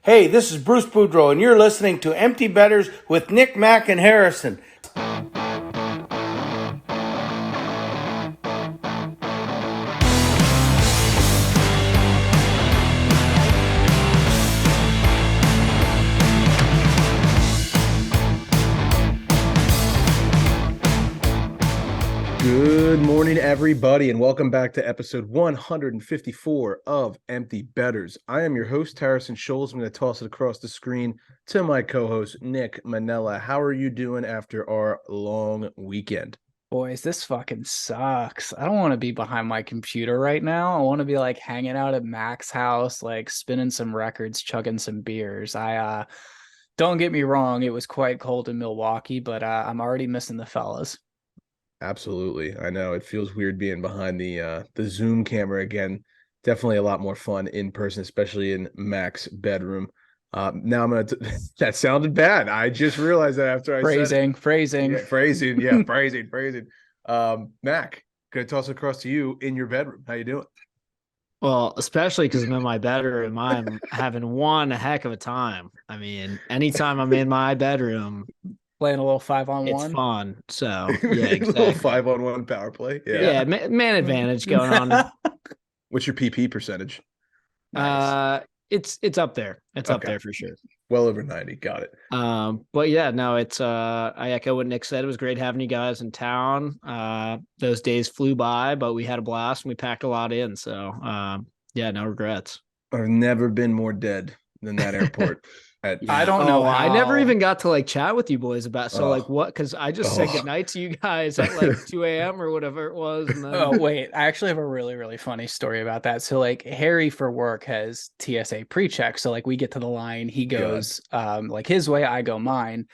Hey, this is Bruce Boudreau, and you're listening to Empty Betters with Nick, Mac, and Harrison. Good morning, everybody, and welcome back to episode 154 of Empty Betters. I am your host, Harrison Scholes. I'm going to toss it across the screen to my co-host, Nick Manella. How are you doing after our long weekend? Boys, this fucking sucks. I don't want to be behind my computer right now. I want to be like hanging out at Mac's house, like spinning some records, chugging some beers. Don't get me wrong, it was quite cold in Milwaukee, but I'm already missing the fellas. Absolutely. I know it feels weird being behind the Zoom camera again. Definitely a lot more fun in person, especially in Mac's bedroom. Now I'm gonna. That sounded bad. I just realized that after I Phrasing. Phrasing. Mac, gonna toss it across to you in your bedroom. How you doing? Well, especially because I'm in my bedroom, I'm having one heck of a time. I mean, anytime I'm in my bedroom, Playing a little 5-on-1. it's fun. So yeah, A little exactly. 5-on-1 power play. Yeah, man advantage going on. What's your PP percentage? Nice. It's up there. It's up Okay. there for sure. Well over 90. Got it. But yeah, no, it's I echo what Nick said. It was great having you guys in town. Those days flew by, but we had a blast and we packed a lot in. So yeah, no regrets. I've never been more dead than that airport. I don't know. I never even got to like chat with you boys about like what, because I just said goodnight to you guys at like 2 a.m. or whatever it was. And then... Oh, wait. I actually have a really, really funny story about that. So like Harry for work has TSA pre-check. So like we get to the line, he goes like his way, I go mine.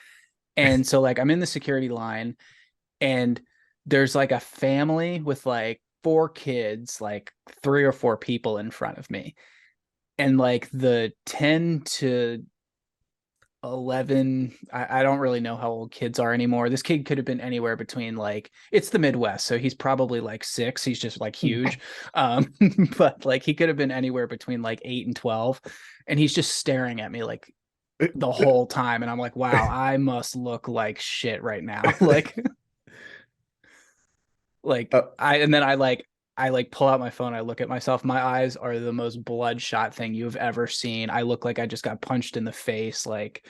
And so like I'm in the security line and there's like a family with like 4 kids, like 3 or 4 people in front of me. And like the 10 to 11, I don't really know how old kids are anymore. This kid could have been anywhere between like, it's the Midwest, so he's probably like 6. He's just like huge. But like he could have been anywhere between like 8 and 12, and he's just staring at me like the whole time. And I'm like, wow, I must look like shit right now. I pull out my phone. I look at myself. My eyes are the most bloodshot thing you've ever seen. I look like I just got punched in the face, like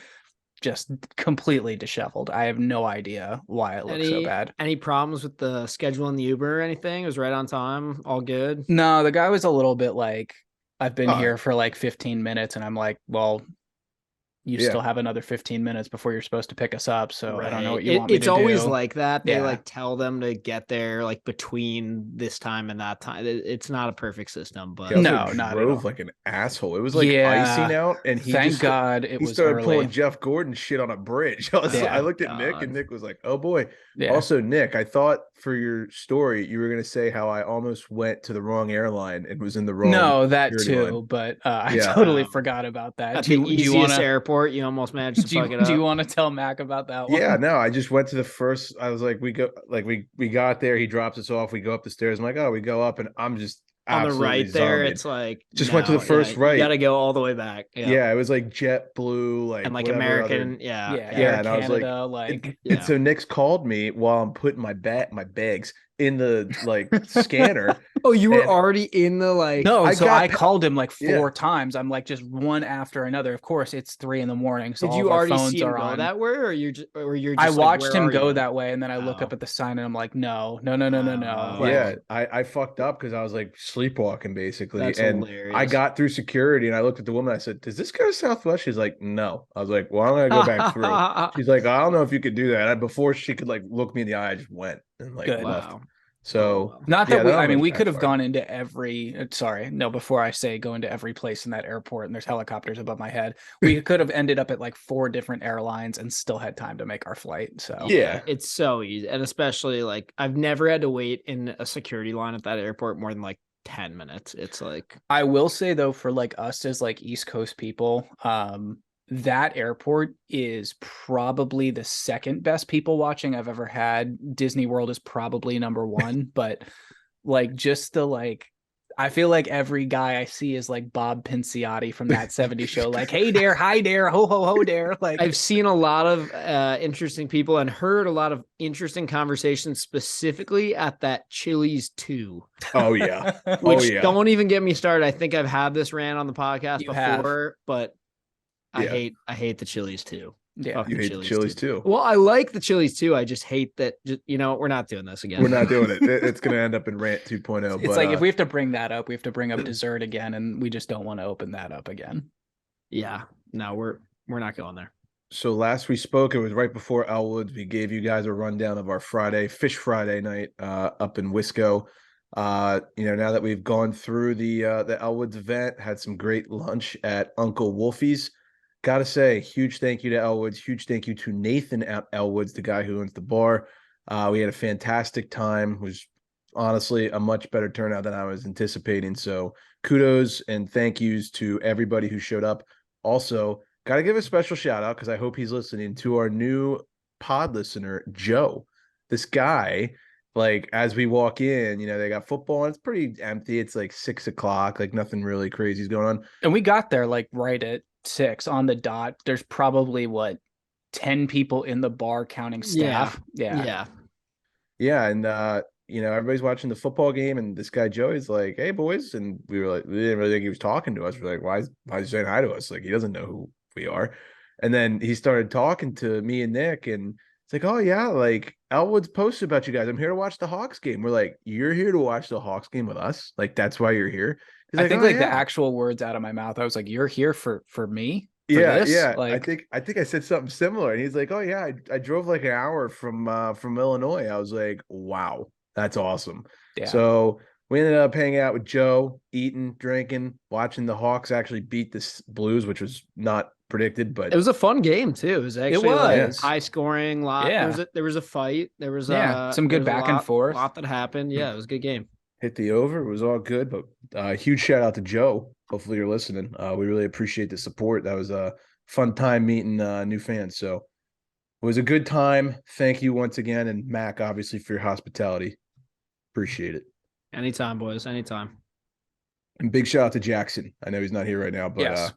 just completely disheveled. I have no idea why it looks so bad. Any problems with the schedule in the Uber or anything? It was right on time. All good? No, the guy was a little bit like, I've been here for like 15 minutes. And I'm like, well, you still have another 15 minutes before you're supposed to pick us up. So I don't know what you want me to do. It's always like that. They like tell them to get there like between this time and that time. It's not a perfect system, but no, not at all. Like an asshole. It was like icing out, and he started pulling Jeff Gordon shit on a bridge. I looked at Nick, and Nick was like, "Oh boy." Yeah. Also, Nick, I thought for your story you were going to say how I almost went to the wrong airline and was in the wrong. No, that too, line. But I totally forgot about that. At the easiest airport, you almost managed to fuck it up. Do you want to tell Mac about that one? Yeah, no, I just went to the first. I was like, we got there. He drops us off. We go up the stairs. I'm like, oh, we go up, and I'm just on the right there. It's like went to the first right. You got to go all the way back. Yeah, it was like JetBlue, like and like American. Yeah. And I was like, and so Nick's called me while I'm putting my bags in the like scanner. Oh, you were already in the like. No, I called him like 4 times. I'm like just one after another. Of course, it's 3 a.m. So did you already see him go that way, or you're just? I watched him go that way, and then I look up at the sign, and I'm like, no. Yeah, I fucked up because I was like sleepwalking basically, That's and hilarious. I got through security, and I looked at the woman. I said, "Does this go to Southwest?" She's like, "No." I was like, "Well, I'm gonna go back through." She's like, "I don't know if you could do that." And before she could like look me in the eye, I just went and like left. Wow. So not that we could have gone into before I say go into every place in that airport and there's helicopters above my head, we could have ended up at like 4 different airlines and still had time to make our flight. So yeah, it's so easy. And especially like I've never had to wait in a security line at that airport more than like 10 minutes. It's like, I will say though, for like us as like East Coast people, that airport is probably the second best people watching I've ever had. Disney World is probably number 1, but like just the like I feel like every guy I see is like Bob Pinciotti from that 70s show. Like, hey there, hi there, ho ho ho there. Like, I've seen a lot of interesting people and heard a lot of interesting conversations specifically at that Chili's 2. Oh yeah. Which don't even get me started. I think I've had this rant on the podcast before, but I hate the Chili's 2. Yeah, you hate the Chili's too. Well, I like the Chili's too. I just hate that. We're not doing this again. We're not doing it. It's going to end up in rant 2.0. It's like if we have to bring that up, we have to bring up dessert again, and we just don't want to open that up again. Yeah, no, we're not going there. So last we spoke, it was right before Elwood. We gave you guys a rundown of our Fish Friday night up in Wisco. Now that we've gone through the Elwoods event, had some great lunch at Uncle Wolfie's. Gotta say, huge thank you to Elwoods. Huge thank you to Nathan at Elwoods, the guy who owns the bar. We had a fantastic time. It was honestly a much better turnout than I was anticipating. So kudos and thank yous to everybody who showed up. Also, got to give a special shout out because I hope he's listening to our new pod listener, Joe. This guy, like as we walk in, they got football and it's pretty empty. It's like 6 o'clock, like nothing really crazy is going on. And we got there like right at 6 on the dot. There's probably 10 people in the bar counting staff. Yeah. And everybody's watching the football game and this guy Joey's like, hey boys, and we were like, we didn't really think he was talking to us. We're like, why is he saying hi to us? Like he doesn't know who we are. And then he started talking to me and Nick and it's like, oh yeah, like Elwood's posted about you guys. I'm here to watch the Hawks game. We're like, you're here to watch the Hawks game with us? Like that's why you're here? I think the actual words out of my mouth, I was like, "You're here for me." Yeah. Like, I think I said something similar, and he's like, "Oh yeah, I drove like an hour from Illinois." I was like, "Wow, that's awesome." Yeah. So we ended up hanging out with Joe, eating, drinking, watching the Hawks actually beat the Blues, which was not predicted, but it was a fun game too. It was actually high scoring. There was a fight. There was some good back and forth. A lot that happened. Yeah, it was a good game. Hit the over. It was all good, but huge shout out to Joe. Hopefully you're listening. We really appreciate the support. That was a fun time meeting new fans. So it was a good time. Thank you once again. And Mac, obviously, for your hospitality. Appreciate it. Anytime, boys. Anytime. And big shout out to Jackson. I know he's not here right now, but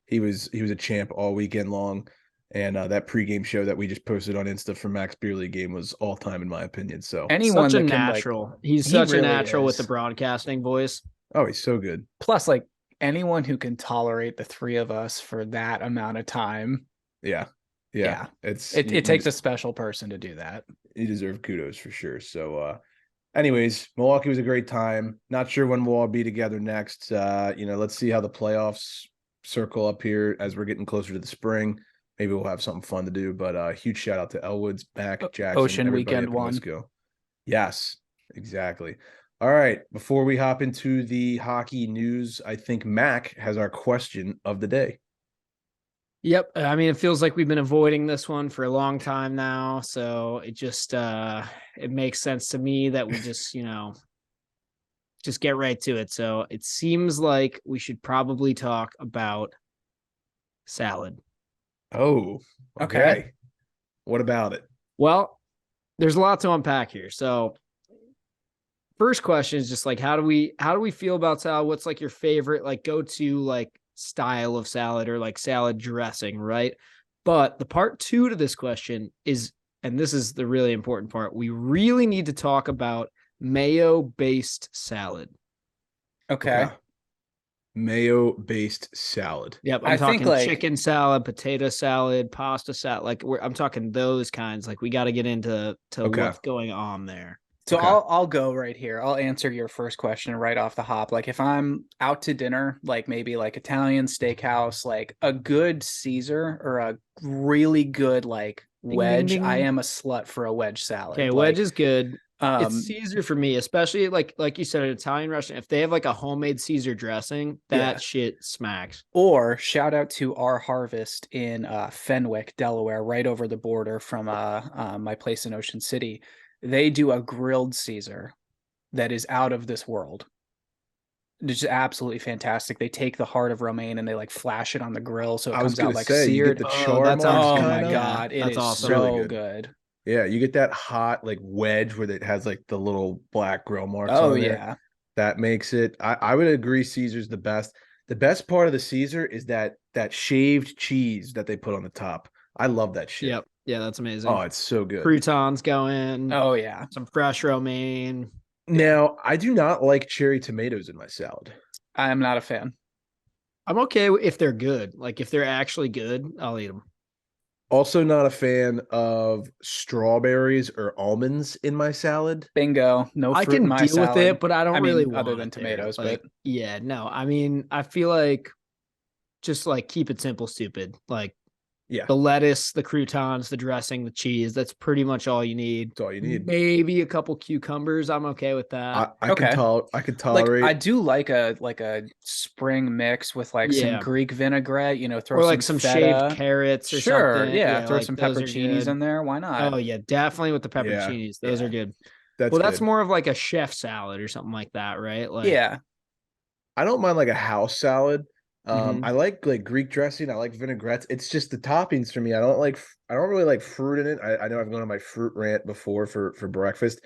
he was a champ all weekend long. And that pregame show that we just posted on Insta for Mac's Beer League game was all time in my opinion. So anyone such a natural. He's such a natural with the broadcasting voice. Oh, he's so good. Plus, like anyone who can tolerate the three of us for that amount of time. Yeah. It takes a special person to do that. You deserve kudos for sure. So anyways, Milwaukee was a great time. Not sure when we'll all be together next. Let's see how the playoffs circle up here as we're getting closer to the spring. Maybe we'll have something fun to do, but huge shout out to Elwoods, Mac, Jackson, Ocean Weekend 1. Yes, exactly. All right. Before we hop into the hockey news, I think Mac has our question of the day. Yep. I mean, it feels like we've been avoiding this one for a long time now. So it just, it makes sense to me that we just, just get right to it. So it seems like we should probably talk about salad. Oh, okay. What about it? Well, there's a lot to unpack here. So first question is just like, how do we feel about salad? What's like your favorite, like go to like style of salad or like salad dressing, right? But the part 2 to this question is, and this is the really important part, we really need to talk about mayo-based salad. Okay. Yeah. Mayo-based salad. Yep, I'm talking like chicken salad, potato salad, pasta salad. Like I'm talking those kinds. Like we got to get into what's going on there. So I'll go right here. I'll answer your first question right off the hop. Like if I'm out to dinner, like maybe like Italian steakhouse, like a good Caesar or a really good like wedge. Ding, ding, ding. I am a slut for a wedge salad. Okay, wedge is good. It's Caesar for me, especially like you said, an Italian restaurant. If they have like a homemade Caesar dressing, that shit smacks. Or shout out to our Harvest in Fenwick, Delaware, right over the border from my place in Ocean City. They do a grilled Caesar that is out of this world. It's just absolutely fantastic. They take the heart of romaine and they like flash it on the grill, so it comes out like seared. Oh my god, that's awesome. So really good. Yeah, you get that hot like wedge where it has like the little black grill marks on there. That makes it. I would agree. Caesar's the best. The best part of the Caesar is that shaved cheese that they put on the top. I love that shit. Yep. Yeah, that's amazing. Oh, it's so good. Croutons go in. Oh yeah, some fresh romaine. Now, I do not like cherry tomatoes in my salad. I am not a fan. I'm okay if they're good. Like if they're actually good, I'll eat them. Also not a fan of strawberries or almonds in my salad. Bingo. No fruit I can in my deal salad. with it, but I don't really want other than tomatoes, like, but yeah, no. I mean, I feel like just like keep it simple, stupid. Like the lettuce, the croutons, the dressing, the cheese. That's pretty much all you need. That's all you need. Maybe a couple cucumbers. I'm okay with that. I can tolerate. Like, I do like a spring mix with like some Greek vinaigrette. Throw or like some feta. shaved carrots or something. Yeah, throw like some pepperoncinis in there. Why not? Oh yeah, definitely with the pepperoncinis. Those are good. That's more of like a chef salad or something like that, right? Like I don't mind like a house salad. I like Greek dressing. I like vinaigrettes. It's just the toppings for me. I don't really like fruit in it. I know I've gone on my fruit rant before for breakfast.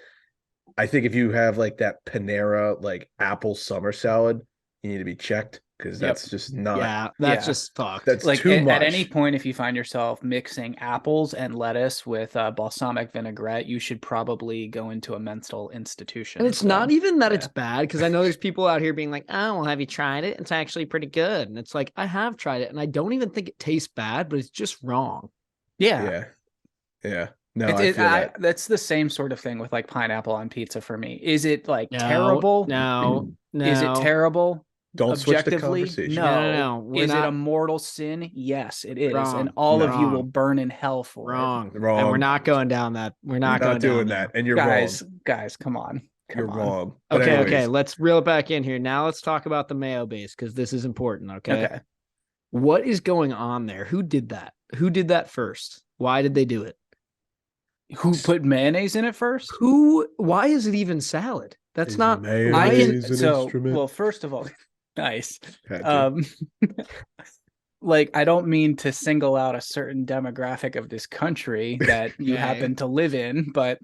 I think if you have like that Panera like apple summer salad, you need to be checked because that's just not. Yeah, that's just fucked. That's like too much. At any point, if you find yourself mixing apples and lettuce with balsamic vinaigrette, you should probably go into a mental institution. And it's not even that it's bad, because I know there's people out here being like, "Oh, well, have you tried it? It's actually pretty good." And it's like, I have tried it, and I don't even think it tastes bad, but it's just wrong. Yeah. No, I feel that. That's the same sort of thing with like pineapple on pizza for me. Is it like terrible? No. Is it terrible? Don't switch the conversation. No. Is it a mortal sin? Yes, it is. And all of you will burn in hell for it. Wrong. And we're not going down that. We're not doing that. And you're wrong. Guys, come on. You're wrong. Okay. Let's reel it back in here. Now let's talk about the mayo base, because this is important. Okay. What is going on there? Who did that? Who did that first? Why did they do it? Who put mayonnaise in it first? Why is it even salad? That's not. Well, first of all, nice. Like, I don't mean to single out a certain demographic of this country that you happen to live in, but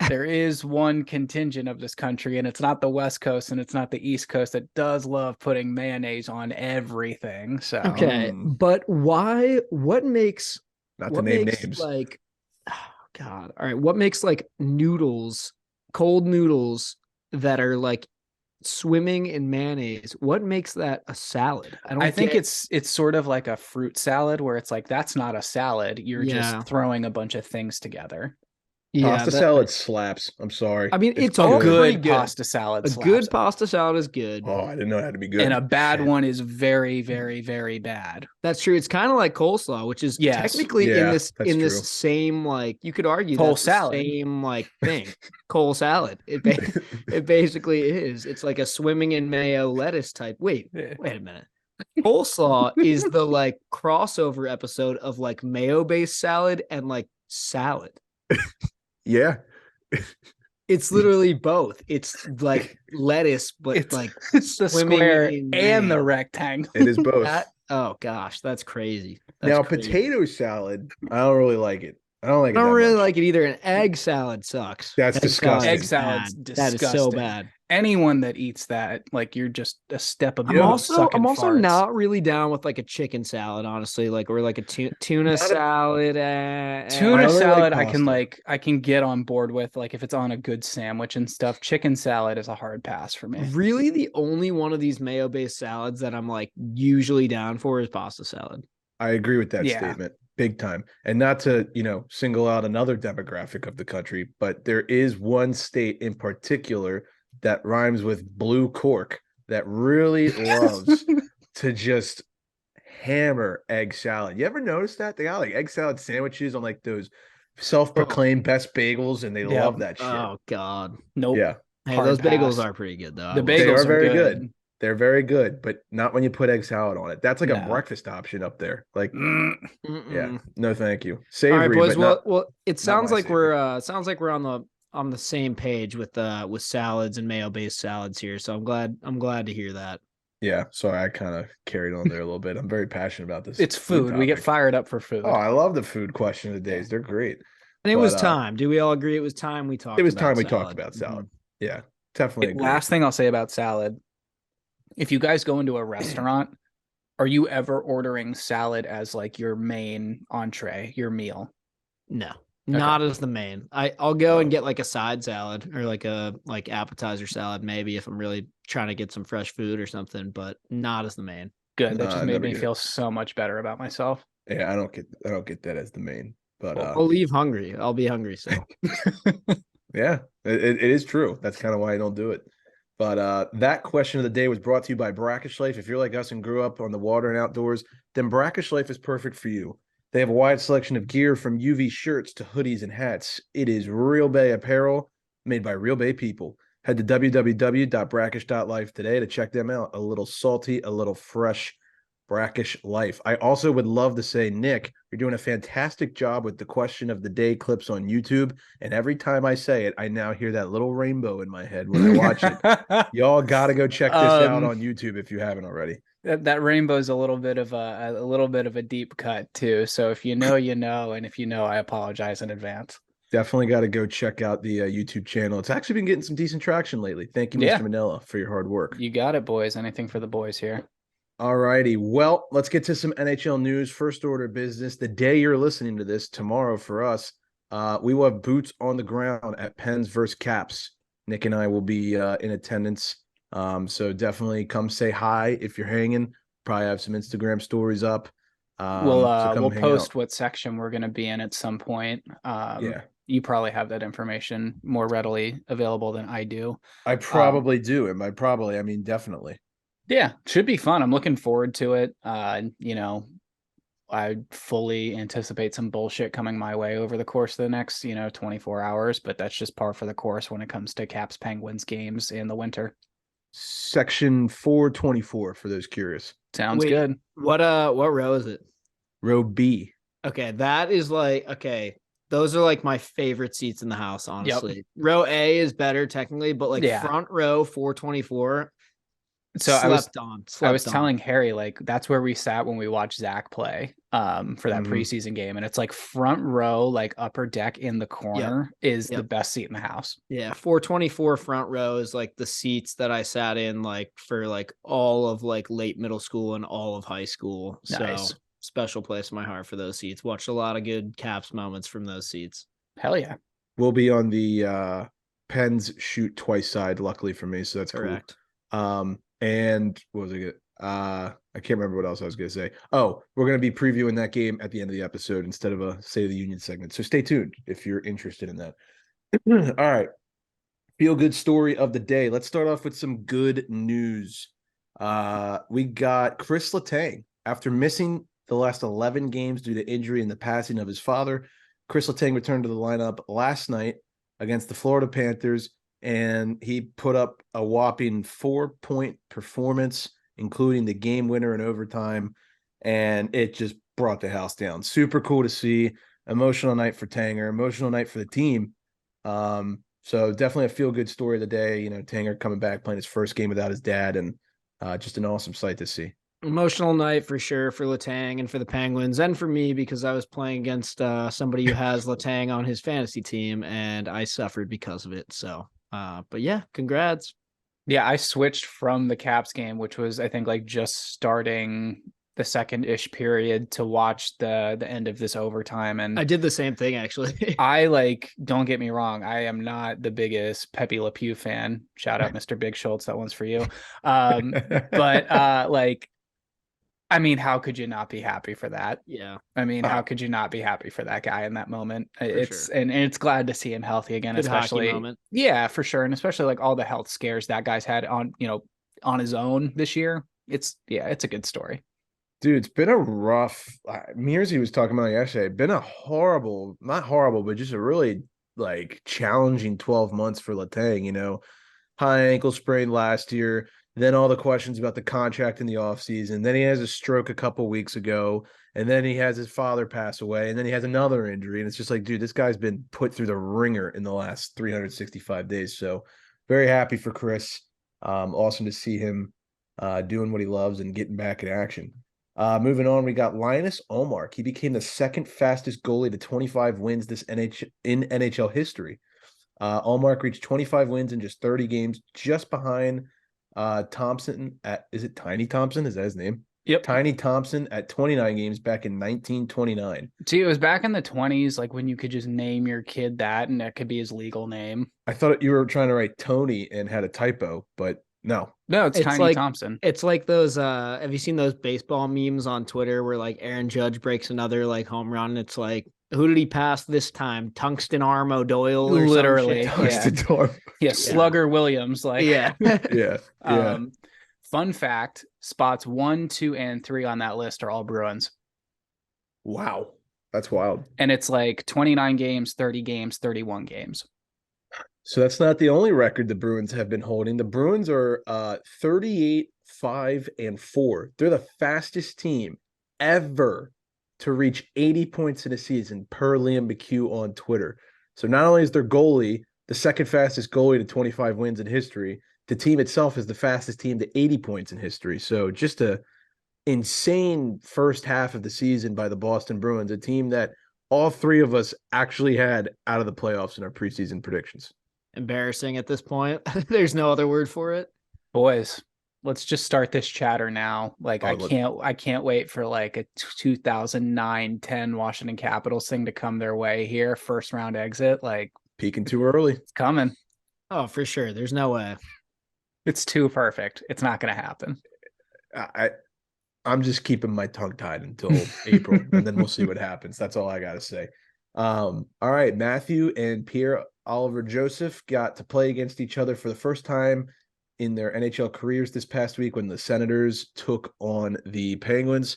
there is one contingent of this country, and it's not the West Coast and it's not the East Coast, that does love putting mayonnaise on everything. So but why? What makes names? Like, oh God! All right, what makes like noodles, cold noodles that are like swimming in mayonnaise? What makes that a salad? I think it's sort of like a fruit salad, where it's like, that's not a salad. You're just throwing a bunch of things together. Pasta salad slaps. I'm sorry. I mean, it's a good pasta salad. A good pasta salad is good. Oh, I didn't know it had to be good. And a bad one is very, very, very bad. That's true. It's kind of like coleslaw, which is technically in this same, like, you could argue Cole salad. The same like thing. Cole salad. It basically is. It's like a swimming in mayo lettuce type. Wait a minute. Coleslaw is the like crossover episode of like mayo based salad and like salad. Yeah. It's literally both. It's like lettuce, but it's like the square and the rectangle. It is both. Oh gosh, that's crazy. Potato salad, I don't really like it. I don't like it either. An egg salad sucks. That's disgusting. Egg salad's disgusting. That is so bad. Anyone that eats that, like, you're just a step above. I'm also not really down with like a chicken salad, honestly, like, or like a tuna salad. Tuna salad, I can get on board with, like, if it's on a good sandwich and stuff. Chicken salad is a hard pass for me. Really, the only one of these mayo-based salads that I'm like usually down for is pasta salad. I agree with that statement. Big time. And not to, single out another demographic of the country, but there is one state in particular that rhymes with blue cork that really loves to just hammer egg salad. You ever notice that? They got like egg salad sandwiches on like those self-proclaimed best bagels, and they love that shit. Oh God. Nope. Yeah. Hey, those bagels are pretty good though. The bagels are very good. They're very good, but not when you put egg salad on it. That's like a breakfast option up there. Like, yeah, no, thank you. Savory. All right, boys. Well, it sounds like we're on the same page with salads and mayo based salads here. So I'm glad to hear that. Yeah. Sorry, I kind of carried on there a little bit. I'm very passionate about this. It's food. We get fired up for food. Oh, I love the food question of the days. They're great. And it was time. Do we all agree it was time we talked? It was time we talked about salad. Yeah. Definitely agree. Last thing I'll say about salad. If you guys go into a restaurant, are you ever ordering salad as like your main entree, your meal? No, not as the main. I'll go and get like a side salad or like a appetizer salad, maybe if I'm really trying to get some fresh food or something, but not as the main. Good. That just made me feel so much better about myself. Yeah, I don't get that as the main. But I'll leave hungry. I'll be hungry. So yeah, it is true. That's kind of why I don't do it. But that question of the day was brought to you by Brackish Life. If you're like us and grew up on the water and outdoors, then Brackish Life is perfect for you. They have a wide selection of gear from UV shirts to hoodies and hats. It is Real Bay apparel made by Real Bay people. Head to www.brackish.life today to check them out. A little salty, a little fresh. Brackish Life. I also would love to say, Nick, you're doing a fantastic job with the question of the day clips on YouTube. And every time I say it, I now hear that little rainbow in my head when I watch it. Y'all got to go check this out on YouTube if you haven't already. That rainbow is a little bit of a deep cut too. So if you know, you know, and if you know, I apologize in advance. Definitely got to go check out the YouTube channel. It's actually been getting some decent traction lately. Thank you, Mr. Manella, for your hard work. You got it, boys. Anything for the boys here. All righty. Well, let's get to some NHL news. First order of business. The day you're listening to this, tomorrow for us, we will have boots on the ground at Pens versus Caps. Nick and I will be in attendance. So definitely come say hi if you're hanging. Probably have some Instagram stories up. We'll post what section we're going to be in at some point. Yeah. You probably have that information more readily available than I do. I probably do. And I mean, definitely. Yeah, should be fun. I'm looking forward to it. You know, I fully anticipate some bullshit coming my way over the course of the next, 24 hours, but that's just par for the course when it comes to Caps Penguins games in the winter. Section 424 for those curious. Sounds good. What row is it? Row B. Okay, that is those are like my favorite seats in the house, honestly. Yep. Row A is better technically, but front row 424. So I was telling Harry, that's where we sat when we watched Zach play for that preseason game. And it's like front row, upper deck in the corner is the best seat in the house. Yeah. 424 front row is the seats that I sat in for all of late middle school and all of high school. Nice. So special place in my heart for those seats. Watched a lot of good Caps moments from those seats. Hell yeah. We'll be on the Pens shoot twice side, luckily for me. So that's correct. Cool. And what was it? I can't remember what else I was going to say. Oh, we're going to be previewing that game at the end of the episode instead of a State of the Union segment. So stay tuned if you're interested in that. All right. Feel good story of the day. Let's start off with some good news. We got Chris Letang. After missing the last 11 games due to injury and the passing of his father, Chris Letang returned to the lineup last night against the Florida Panthers. And he put up a whopping 4-point performance, including the game winner in overtime. And it just brought the house down. Super cool to see. Emotional night for Tanger, emotional night for the team. So definitely a feel-good story of the day. Tanger coming back, playing his first game without his dad, and just an awesome sight to see. Emotional night for sure for Letang and for the Penguins and for me because I was playing against somebody who has Letang on his fantasy team, and I suffered because of it. So. But yeah, congrats. Yeah, I switched from the Caps game, which was, I think, just starting the second-ish period to watch the end of this overtime. And I did the same thing, actually. I don't get me wrong, I am not the biggest Pepe Le Pew fan. Shout out Mr. Big Schultz, that one's for you. But I mean, how could you not be happy for that? Yeah. I mean, how could you not be happy for that guy in that moment? And it's glad to see him healthy again, good especially moment. Yeah, for sure. And especially all the health scares that guy's had on his own this year. It's a good story. Dude, it's been a rough, Mearsy was talking about yesterday, been a horrible, not horrible, but just a really challenging 12 months for Letang, high ankle sprain last year. Then all the questions about the contract in the offseason. Then he has a stroke a couple weeks ago. And then he has his father pass away. And then he has another injury. And it's just dude, this guy's been put through the ringer in the last 365 days. So very happy for Chris. Awesome to see him doing what he loves and getting back in action. Moving on, we got Linus Ullmark. He became the second fastest goalie to 25 wins in NHL history. Allmark reached 25 wins in just 30 games, just behind Thompson is it Tiny Thompson? Is that his name? Yep. Tiny Thompson at 29 games back in 1929. See, it was back in the 20s, like when you could just name your kid that and that could be his legal name. I thought you were trying to write Tony and had a typo, but no. No, it's Tiny like, Thompson. It's like those have you seen those baseball memes on Twitter where like Aaron Judge breaks another like home run and it's like, who did he pass this time? Tungsten Arm O'Doyle or literally. Yeah, Slugger Williams. Like yeah. Fun fact, spots 1, 2, and 3 on that list are all Bruins. Wow. That's wild. And it's like 29 games, 30 games, 31 games. So that's not the only record the Bruins have been holding. The Bruins are 38, 5, and 4. They're the fastest team ever to reach 80 points in a season per Liam McHugh on Twitter. So not only is their goalie the second fastest goalie to 25 wins in history, the team itself is the fastest team to 80 points in history. So just a insane first half of the season by the Boston Bruins, a team that all three of us actually had out of the playoffs in our preseason predictions. Embarrassing at this point. There's no other word for it. Boys, let's just start this chatter now. Like I can't wait for like a 2009-10 Washington Capitals thing to come their way here. First round exit. Like peaking too early. It's coming. Oh, for sure. There's no way. It's too perfect. It's not going to happen. I'm just keeping my tongue tied until April, and then we'll see what happens. That's all I got to say. All right, Matthew and Pierre-Olivier Joseph got to play against each other for the first time in their NHL careers this past week when the Senators took on the Penguins.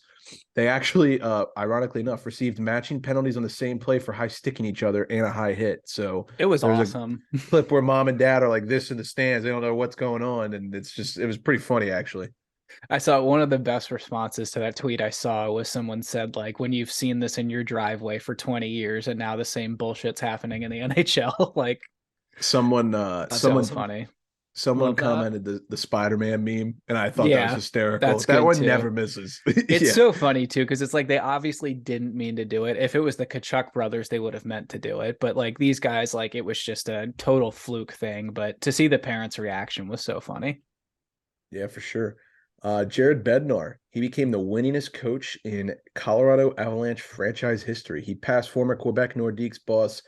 They actually, ironically enough, received matching penalties on the same play for high sticking each other and a high hit. So it was awesome. A clip where mom and dad are like this in the stands. They don't know what's going on. And it was pretty funny, actually. I saw one of the best responses to that tweet I saw was someone said, like, when you've seen this in your driveway for 20 years and now the same bullshit's happening in the NHL. Like someone funny. Someone commented the Spider-Man meme, and I thought that was hysterical. That one never misses. It's so funny, too, because it's like they obviously didn't mean to do it. If it was the Kachuk brothers, they would have meant to do it. But like these guys, like it was just a total fluke thing. But to see the parents' reaction was so funny. Yeah, for sure. Jared Bednar, he became the winningest coach in Colorado Avalanche franchise history. He passed former Quebec Nordiques boss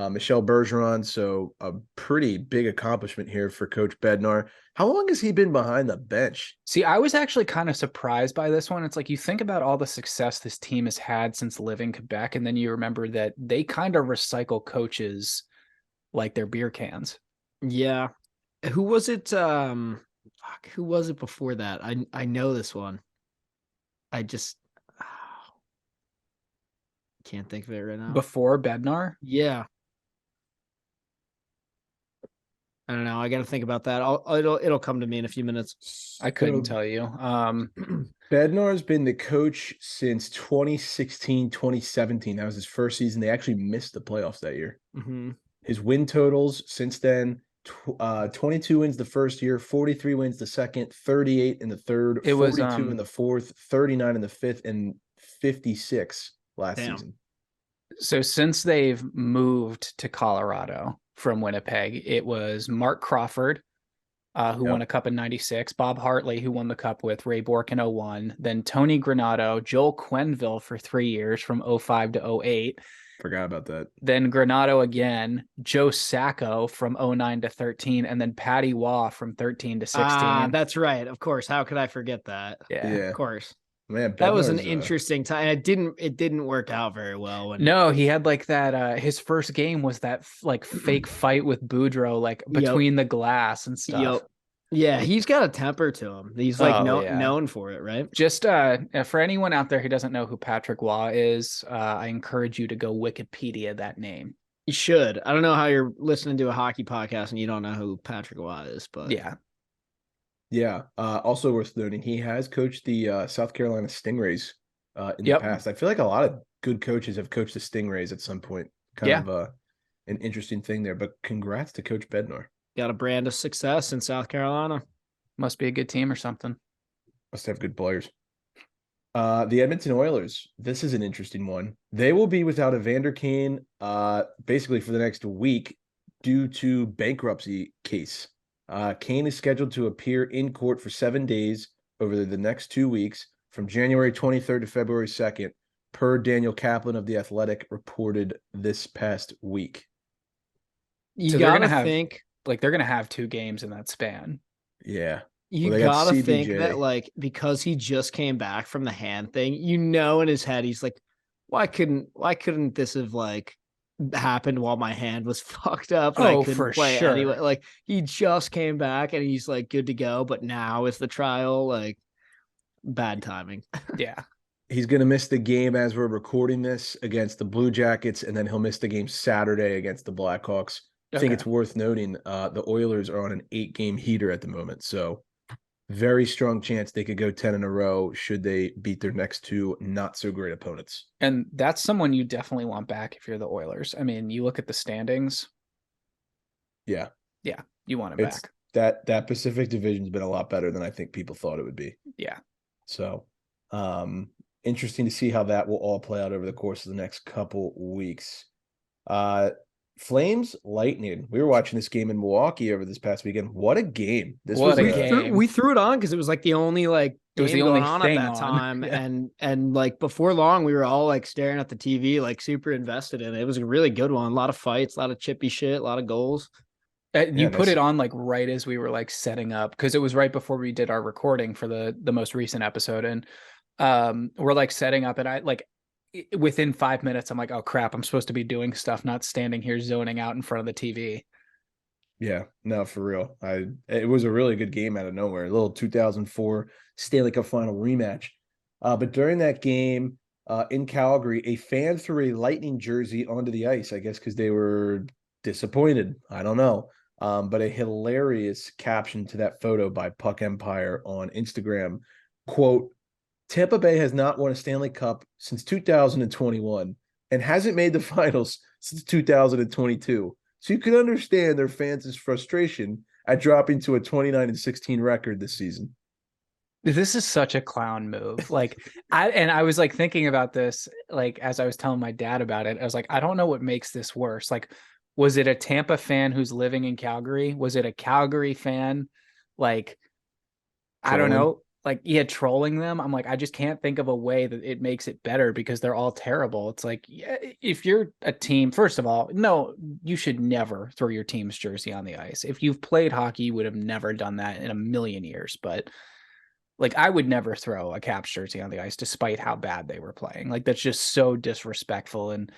Michel Bergeron, so a pretty big accomplishment here for Coach Bednar. How long has he been behind the bench? See, I was actually kind of surprised by this one. It's like you think about all the success this team has had since living Quebec, and then you remember that they kind of recycle coaches like their beer cans. Yeah. Who was it? Who was it before that? I know this one. I just can't think of it right now. Before Bednar? Yeah. I don't know. I got to think about that. It'll come to me in a few minutes. I couldn't tell you. Bednar has been the coach since 2016, 2017. That was his first season. They actually missed the playoffs that year. Mm-hmm. His win totals since then, 22 wins the first year, 43 wins the second, 38 in the third, 42 in the fourth, 39 in the fifth, and 56 last season. So since they've moved to Colorado from Winnipeg, it was Mark Crawford, who won a cup in 96, Bob Hartley, who won the cup with Ray Bourque in 01, then Tony Granato, Joel Quenneville for 3 years from 05 to 08. Forgot about that. Then Granato again, Joe Sacco from 09 to 13, and then Patty Waugh from 13 to 16. That's right. Of course. How could I forget that? Yeah. Of course. Man, that was an interesting time. It didn't work out very well. No, he had like that. His first game was that like fake fight with Boudreau, like between the glass and stuff. Yeah, he's got a temper to him. He's like known for it, right? Just for anyone out there who doesn't know who Patrick Waugh is, I encourage you to go Wikipedia that name. You should. I don't know how you're listening to a hockey podcast and you don't know who Patrick Waugh is, but yeah. Yeah. Also worth noting, he has coached the South Carolina Stingrays in the past. I feel like a lot of good coaches have coached the Stingrays at some point. Kind of an interesting thing there. But congrats to Coach Bednar. Got a brand of success in South Carolina. Must be a good team or something. Must have good players. The Edmonton Oilers. This is an interesting one. They will be without Evander Kane basically for the next week. due to bankruptcy case. Kane is scheduled to appear in court for 7 days over the next 2 weeks from January 23rd to February 2nd, per Daniel Kaplan of The Athletic reported this past week. So they're gonna think like they're gonna have 2 games in that span. Yeah. You gotta think that, like, because he just came back from the hand thing, in his head, he's like, why couldn't this have like happened while my hand was fucked up and I couldn't play anyway? Like, he just came back and he's like good to go, but now is the trial, like, bad timing. Yeah. He's going to miss the game as we're recording this against the Blue Jackets, and then he'll miss the game Saturday against the Blackhawks. I think it's worth noting the Oilers are on an 8-game heater at the moment, so very strong chance they could go 10 in a row should they beat their next 2 not-so-great opponents. And that's someone you definitely want back if you're the Oilers. I mean, you look at the standings. Yeah. Yeah, you want him back. That Pacific Division's been a lot better than I think people thought it would be. Yeah. So, interesting to see how that will all play out over the course of the next couple weeks. Flames Lightning. We were watching this game in Milwaukee over this past weekend. What a game! We threw it on because it was like the only like it was the only on thing at that time, yeah. and like before long, we were all like staring at the TV, like super invested in it. It was a really good one. A lot of fights, a lot of chippy shit, a lot of goals. You put it on like right as we were like setting up, because it was right before we did our recording for the most recent episode, and we're like setting up, and I like within 5 minutes I'm like, oh crap, I'm supposed to be doing stuff, not standing here zoning out in front of the TV. Yeah, no, for real. It was a really good game out of nowhere. A little 2004 Stanley Cup final rematch. But during that game in Calgary, a fan threw a Lightning jersey onto the ice, I guess because they were disappointed. I don't know. But a hilarious caption to that photo by Puck Empire on Instagram, quote, Tampa Bay has not won a Stanley Cup since 2021 and hasn't made the finals since 2022. So you can understand their fans' frustration at dropping to a 29-16 record this season. This is such a clown move. Like, I was like thinking about this, like, as I was telling my dad about it, I was like, I don't know what makes this worse. Like, was it a Tampa fan who's living in Calgary? Was it a Calgary fan? Like, I don't know. Like, yeah, trolling them. I'm like, I just can't think of a way that it makes it better because they're all terrible. It's like, yeah, if you're a team, first of all, no, you should never throw your team's jersey on the ice. If you've played hockey, you would have never done that in a million years. But like, I would never throw a Caps jersey on the ice despite how bad they were playing. Like, that's just so disrespectful. And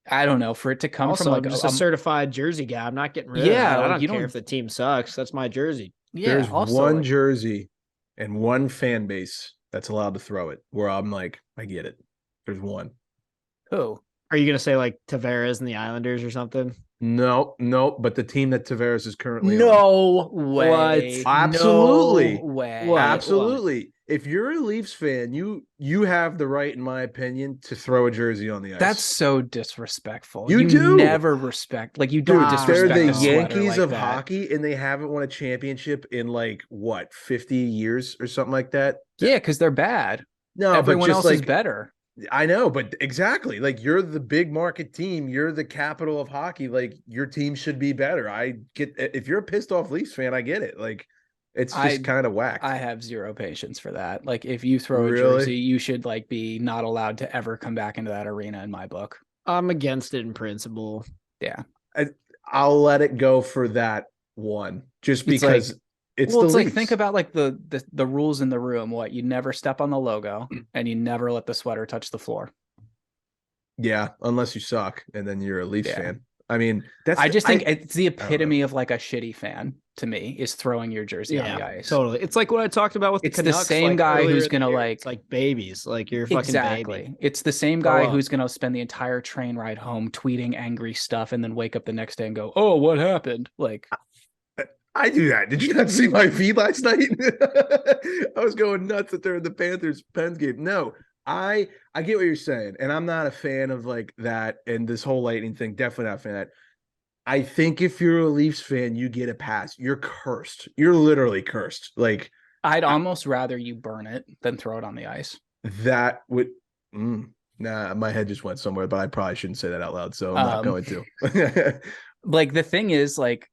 I don't know, for it to come from like just a certified jersey guy. I'm not getting rid of it. I don't care if the team sucks. That's my jersey. Yeah, there's also one jersey and one fan base that's allowed to throw it where I'm like, I get it. There's one. Who? Are you going to say like Tavares and the Islanders or something? No, but the team that Tavares is currently on. Way. What? Absolutely. No way. What? Absolutely. If you're a Leafs fan, you have the right, in my opinion, to throw a jersey on the ice. That's so disrespectful. You do never respect, like, you don't disrespect. They're the Yankees of hockey, and they haven't won a championship in like what, 50 years or something like that. Yeah, because they're bad. No, everyone else like, is better. I know, but exactly. Like, you're the big market team. You're the capital of hockey. Like, your team should be better. I get, if you're a pissed off Leafs fan, I get it. Like, it's just kind of whack. I have zero patience for that. Like, if you throw a jersey, you should like be not allowed to ever come back into that arena in my book. I'm against it in principle. Yeah. I'll let it go for that one just because it's like, think about like the rules in the room. What, you never step on the logo and you never let the sweater touch the floor. Yeah, unless you suck and then you're a Leafs fan. I mean, I just think it's the epitome of like a shitty fan to me, is throwing your jersey on the ice. Totally. It's like what I talked about with the Canucks. It's the same guy who's going to like... It's like babies. Like, you're fucking baby. It's the same guy who's going to spend the entire train ride home tweeting angry stuff and then wake up the next day and go, oh, what happened? Like... I do that. Did you not see my feed last night? I was going nuts that they're in the Panthers-Pens game. No, I get what you're saying, and I'm not a fan of like that and this whole Lightning thing. Definitely not a fan of that. I think if you're a Leafs fan, you get a pass. You're cursed. You're literally cursed. Like, I'd almost rather you burn it than throw it on the ice. That would nah, my head just went somewhere, but I probably shouldn't say that out loud, so I'm not going to. Like the thing is, like,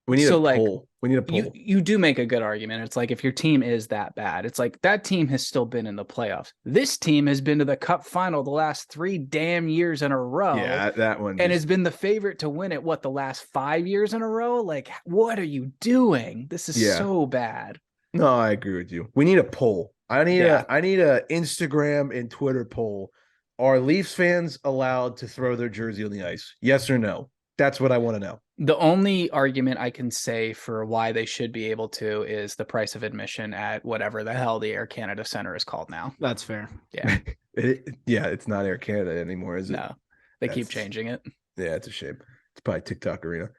we need a poll. We need a poll. You do make a good argument. It's like if your team is that bad, it's like that team has still been in the playoffs. This team has been to the Cup final the last 3 damn years in a row. Yeah, that one. And has been the favorite to win it, the last 5 years in a row? Like, what are you doing? This is so bad. No, I agree with you. We need a poll. I need a Instagram and Twitter poll. Are Leafs fans allowed to throw their jersey on the ice? Yes or no? That's what I want to know. The only argument I can say for why they should be able to is the price of admission at whatever the hell the Air Canada Center is called now. That's fair. Yeah. It's not Air Canada anymore, is it? No, they keep changing it. Yeah, it's a shame. It's probably TikTok Arena.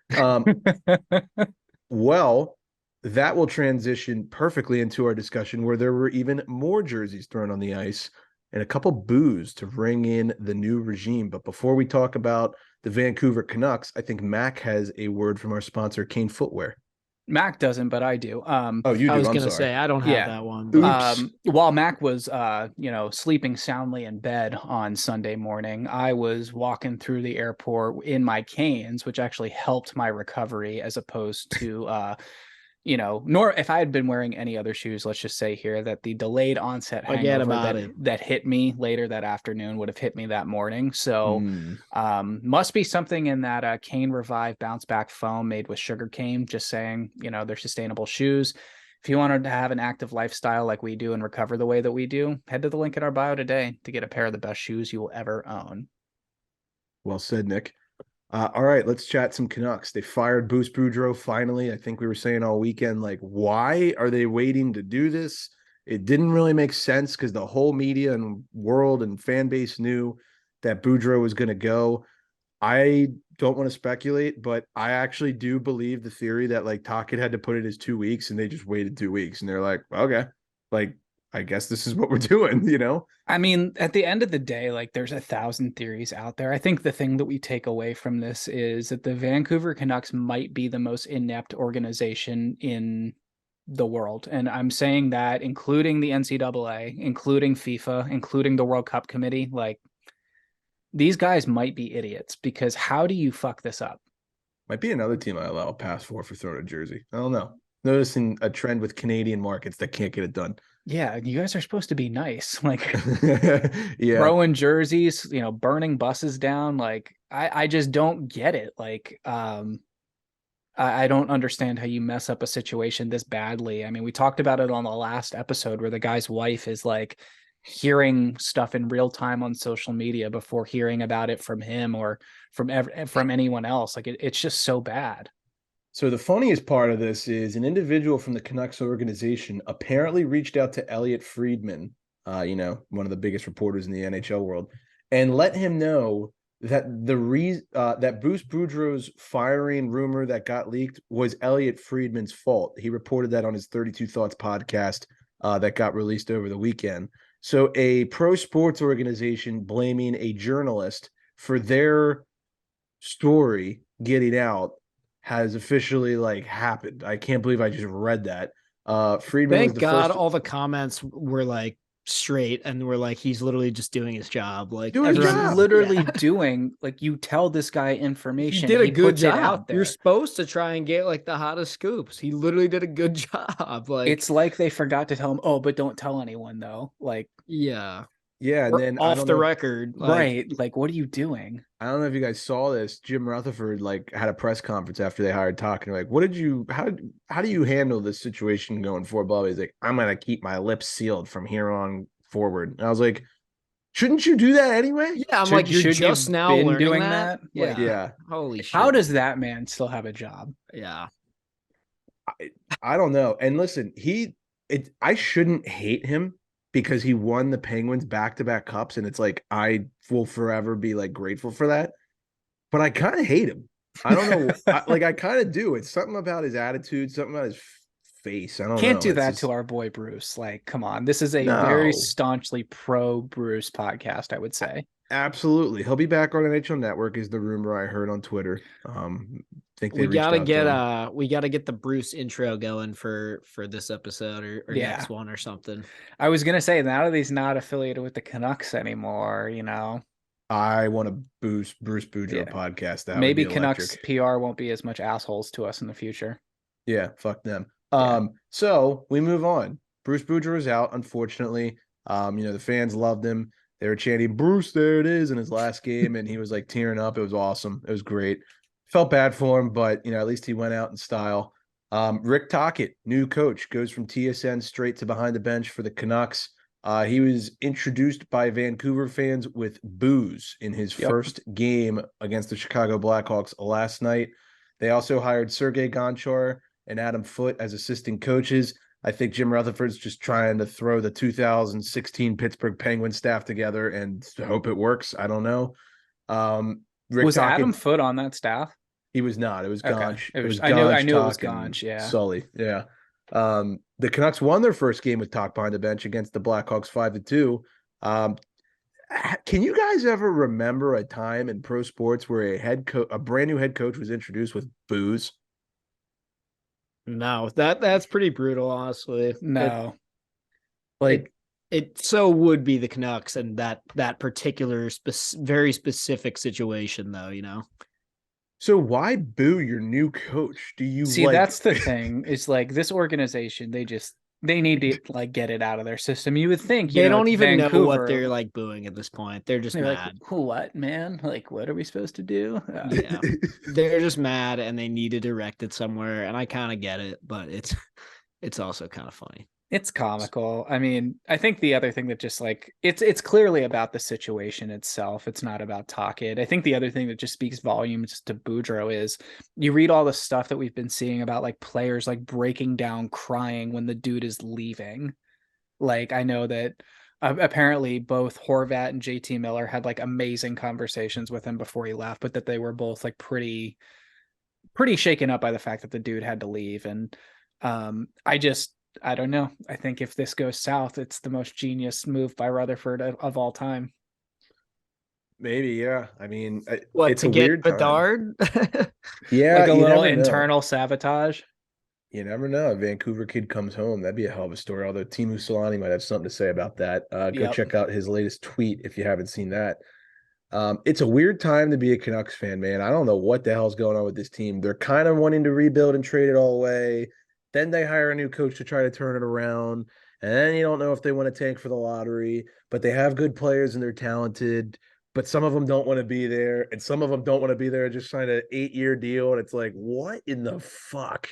Well, that will transition perfectly into our discussion where there were even more jerseys thrown on the ice and a couple boos to ring in the new regime. But before we talk about the Vancouver Canucks, I think Mac has a word from our sponsor, Kane Footwear. Mac doesn't, but I do. You do. I was going to say, I don't have that one. While Mac was, sleeping soundly in bed on Sunday morning, I was walking through the airport in my Canes, which actually helped my recovery as opposed to, nor if I had been wearing any other shoes, let's just say here that the delayed onset hangover that hit me later that afternoon would have hit me that morning. So must be something in that Cane Revive bounce back foam made with sugar cane, just saying, they're sustainable shoes. If you wanted to have an active lifestyle like we do and recover the way that we do, head to the link in our bio today to get a pair of the best shoes you will ever own. Well said, Nick. All right, let's chat some Canucks. They fired Bruce Boudreau finally. I think we were saying all weekend, like, why are they waiting to do this? It didn't really make sense because the whole media and world and fan base knew that Boudreau was going to go. I don't want to speculate, but I actually do believe the theory that like Tocchet had to put it as 2 weeks and they just waited 2 weeks and they're like, okay, like, I guess this is what we're doing, I mean, at the end of the day, like there's 1,000 theories out there. I think the thing that we take away from this is that the Vancouver Canucks might be the most inept organization in the world. And I'm saying that including the NCAA, including FIFA, including the World Cup Committee, like these guys might be idiots because how do you fuck this up? Might be another team I allow a pass for throwing a jersey. I don't know. Noticing a trend with Canadian markets that can't get it done. Yeah, you guys are supposed to be nice. Like throwing jerseys, burning buses down. Like I just don't get it. Like I don't understand how you mess up a situation this badly. I mean, we talked about it on the last episode where the guy's wife is like hearing stuff in real time on social media before hearing about it from him or from anyone else. Like it's just so bad. So the funniest part of this is an individual from the Canucks organization apparently reached out to Elliot Friedman, one of the biggest reporters in the NHL world, and let him know that that Bruce Boudreau's firing rumor that got leaked was Elliot Friedman's fault. He reported that on his 32 Thoughts podcast that got released over the weekend. So a pro sports organization blaming a journalist for their story getting out has officially happened. I can't believe I just read that. Friedman. Thank God all the comments were like straight and were like, he's literally just doing his job. Like everyone's literally doing you tell this guy information. He did a good job out there. You're supposed to try and get like the hottest scoops. He literally did a good job. Like it's like they forgot to tell him, oh, but don't tell anyone though. Yeah, and then off the record, right? Like, what are you doing? I don't know if you guys saw this. Jim Rutherford had a press conference after they hired Tocchet. How do you handle this situation going forward? Blah, blah. He's like, I'm gonna keep my lips sealed from here on forward. And I was like, shouldn't you do that anyway? Yeah, I'm you're just now learning doing that. Yeah. Holy shit! How does that man still have a job? Yeah, I don't know. And listen, I shouldn't hate him, because he won the Penguins back-to-back cups, and it's like I will forever be grateful for that. But I kind of hate him. I don't know. I kind of do. It's something about his attitude, something about his face. I don't know. Can't do that to our boy Bruce. Come on. This is a very staunchly pro Bruce podcast, I would say. Absolutely. He'll be back on NHL Network is the rumor I heard on Twitter. We gotta get the Bruce intro going for this episode or next one or something. I was gonna say now that he's not affiliated with the Canucks anymore, I want to boost Bruce Boudreau podcast. That maybe would be Canucks electric. PR won't be as much assholes to us in the future. Yeah, fuck them. So we move on. Bruce Boudreau is out, unfortunately. The fans loved him. They were chanting, "Bruce, there it is," in his last game, and he was like tearing up. It was awesome. It was great. Felt bad for him, but at least he went out in style. Rick Tocchet, new coach, goes from TSN straight to behind the bench for the Canucks. He was introduced by Vancouver fans with booze in his first game against the Chicago Blackhawks last night. They also hired Sergei Gonchar and Adam Foote as assistant coaches. I think Jim Rutherford's just trying to throw the 2016 Pittsburgh Penguins staff together and hope it works. I don't know. Was Adam Foote on that staff? He was not. It was Gonch. It was Gonch, I knew it was Gonch. Yeah. Sully. Yeah. The Canucks won their first game with Tocchet behind the bench against the Blackhawks 5-2. Can you guys ever remember a time in pro sports where a brand new head coach was introduced with booze? No, that's pretty brutal, honestly. No, it so would be the Canucks and that particular very specific situation, though. So why boo your new coach? Do you see? That's the thing. It's like this organization. They need to get it out of their system. You would think they don't even Vancouver, know what they're booing at this point. They're just mad. Like, what, man? What are we supposed to do? Yeah. They're just mad and they need to direct it somewhere. And I kind of get it, but it's also kind of funny. It's comical. I mean, I think the other thing that just it's clearly about the situation itself. It's not about Tocchet. I think the other thing that just speaks volumes to Boudreau is you read all the stuff that we've been seeing about players breaking down crying when the dude is leaving. I know that apparently both Horvat and JT Miller had amazing conversations with him before he left, but that they were both pretty shaken up by the fact that the dude had to leave. And I don't know. I think if this goes south, it's the most genius move by Rutherford of all time. Maybe, yeah. I mean, it's a weird Bedard? Yeah, a little internal sabotage. You never know. A Vancouver kid comes home. That'd be a hell of a story. Although Teemu Solani might have something to say about that. Go check out his latest tweet if you haven't seen that. It's a weird time to be a Canucks fan, man. I don't know what the hell's going on with this team. They're kind of wanting to rebuild and trade it all away. Then they hire a new coach to try to turn it around. And then you don't know if they want to tank for the lottery, but they have good players and they're talented, but some of them don't want to be there. And some of them don't want to be there, just signed an 8-year deal. And it's like, what in the fuck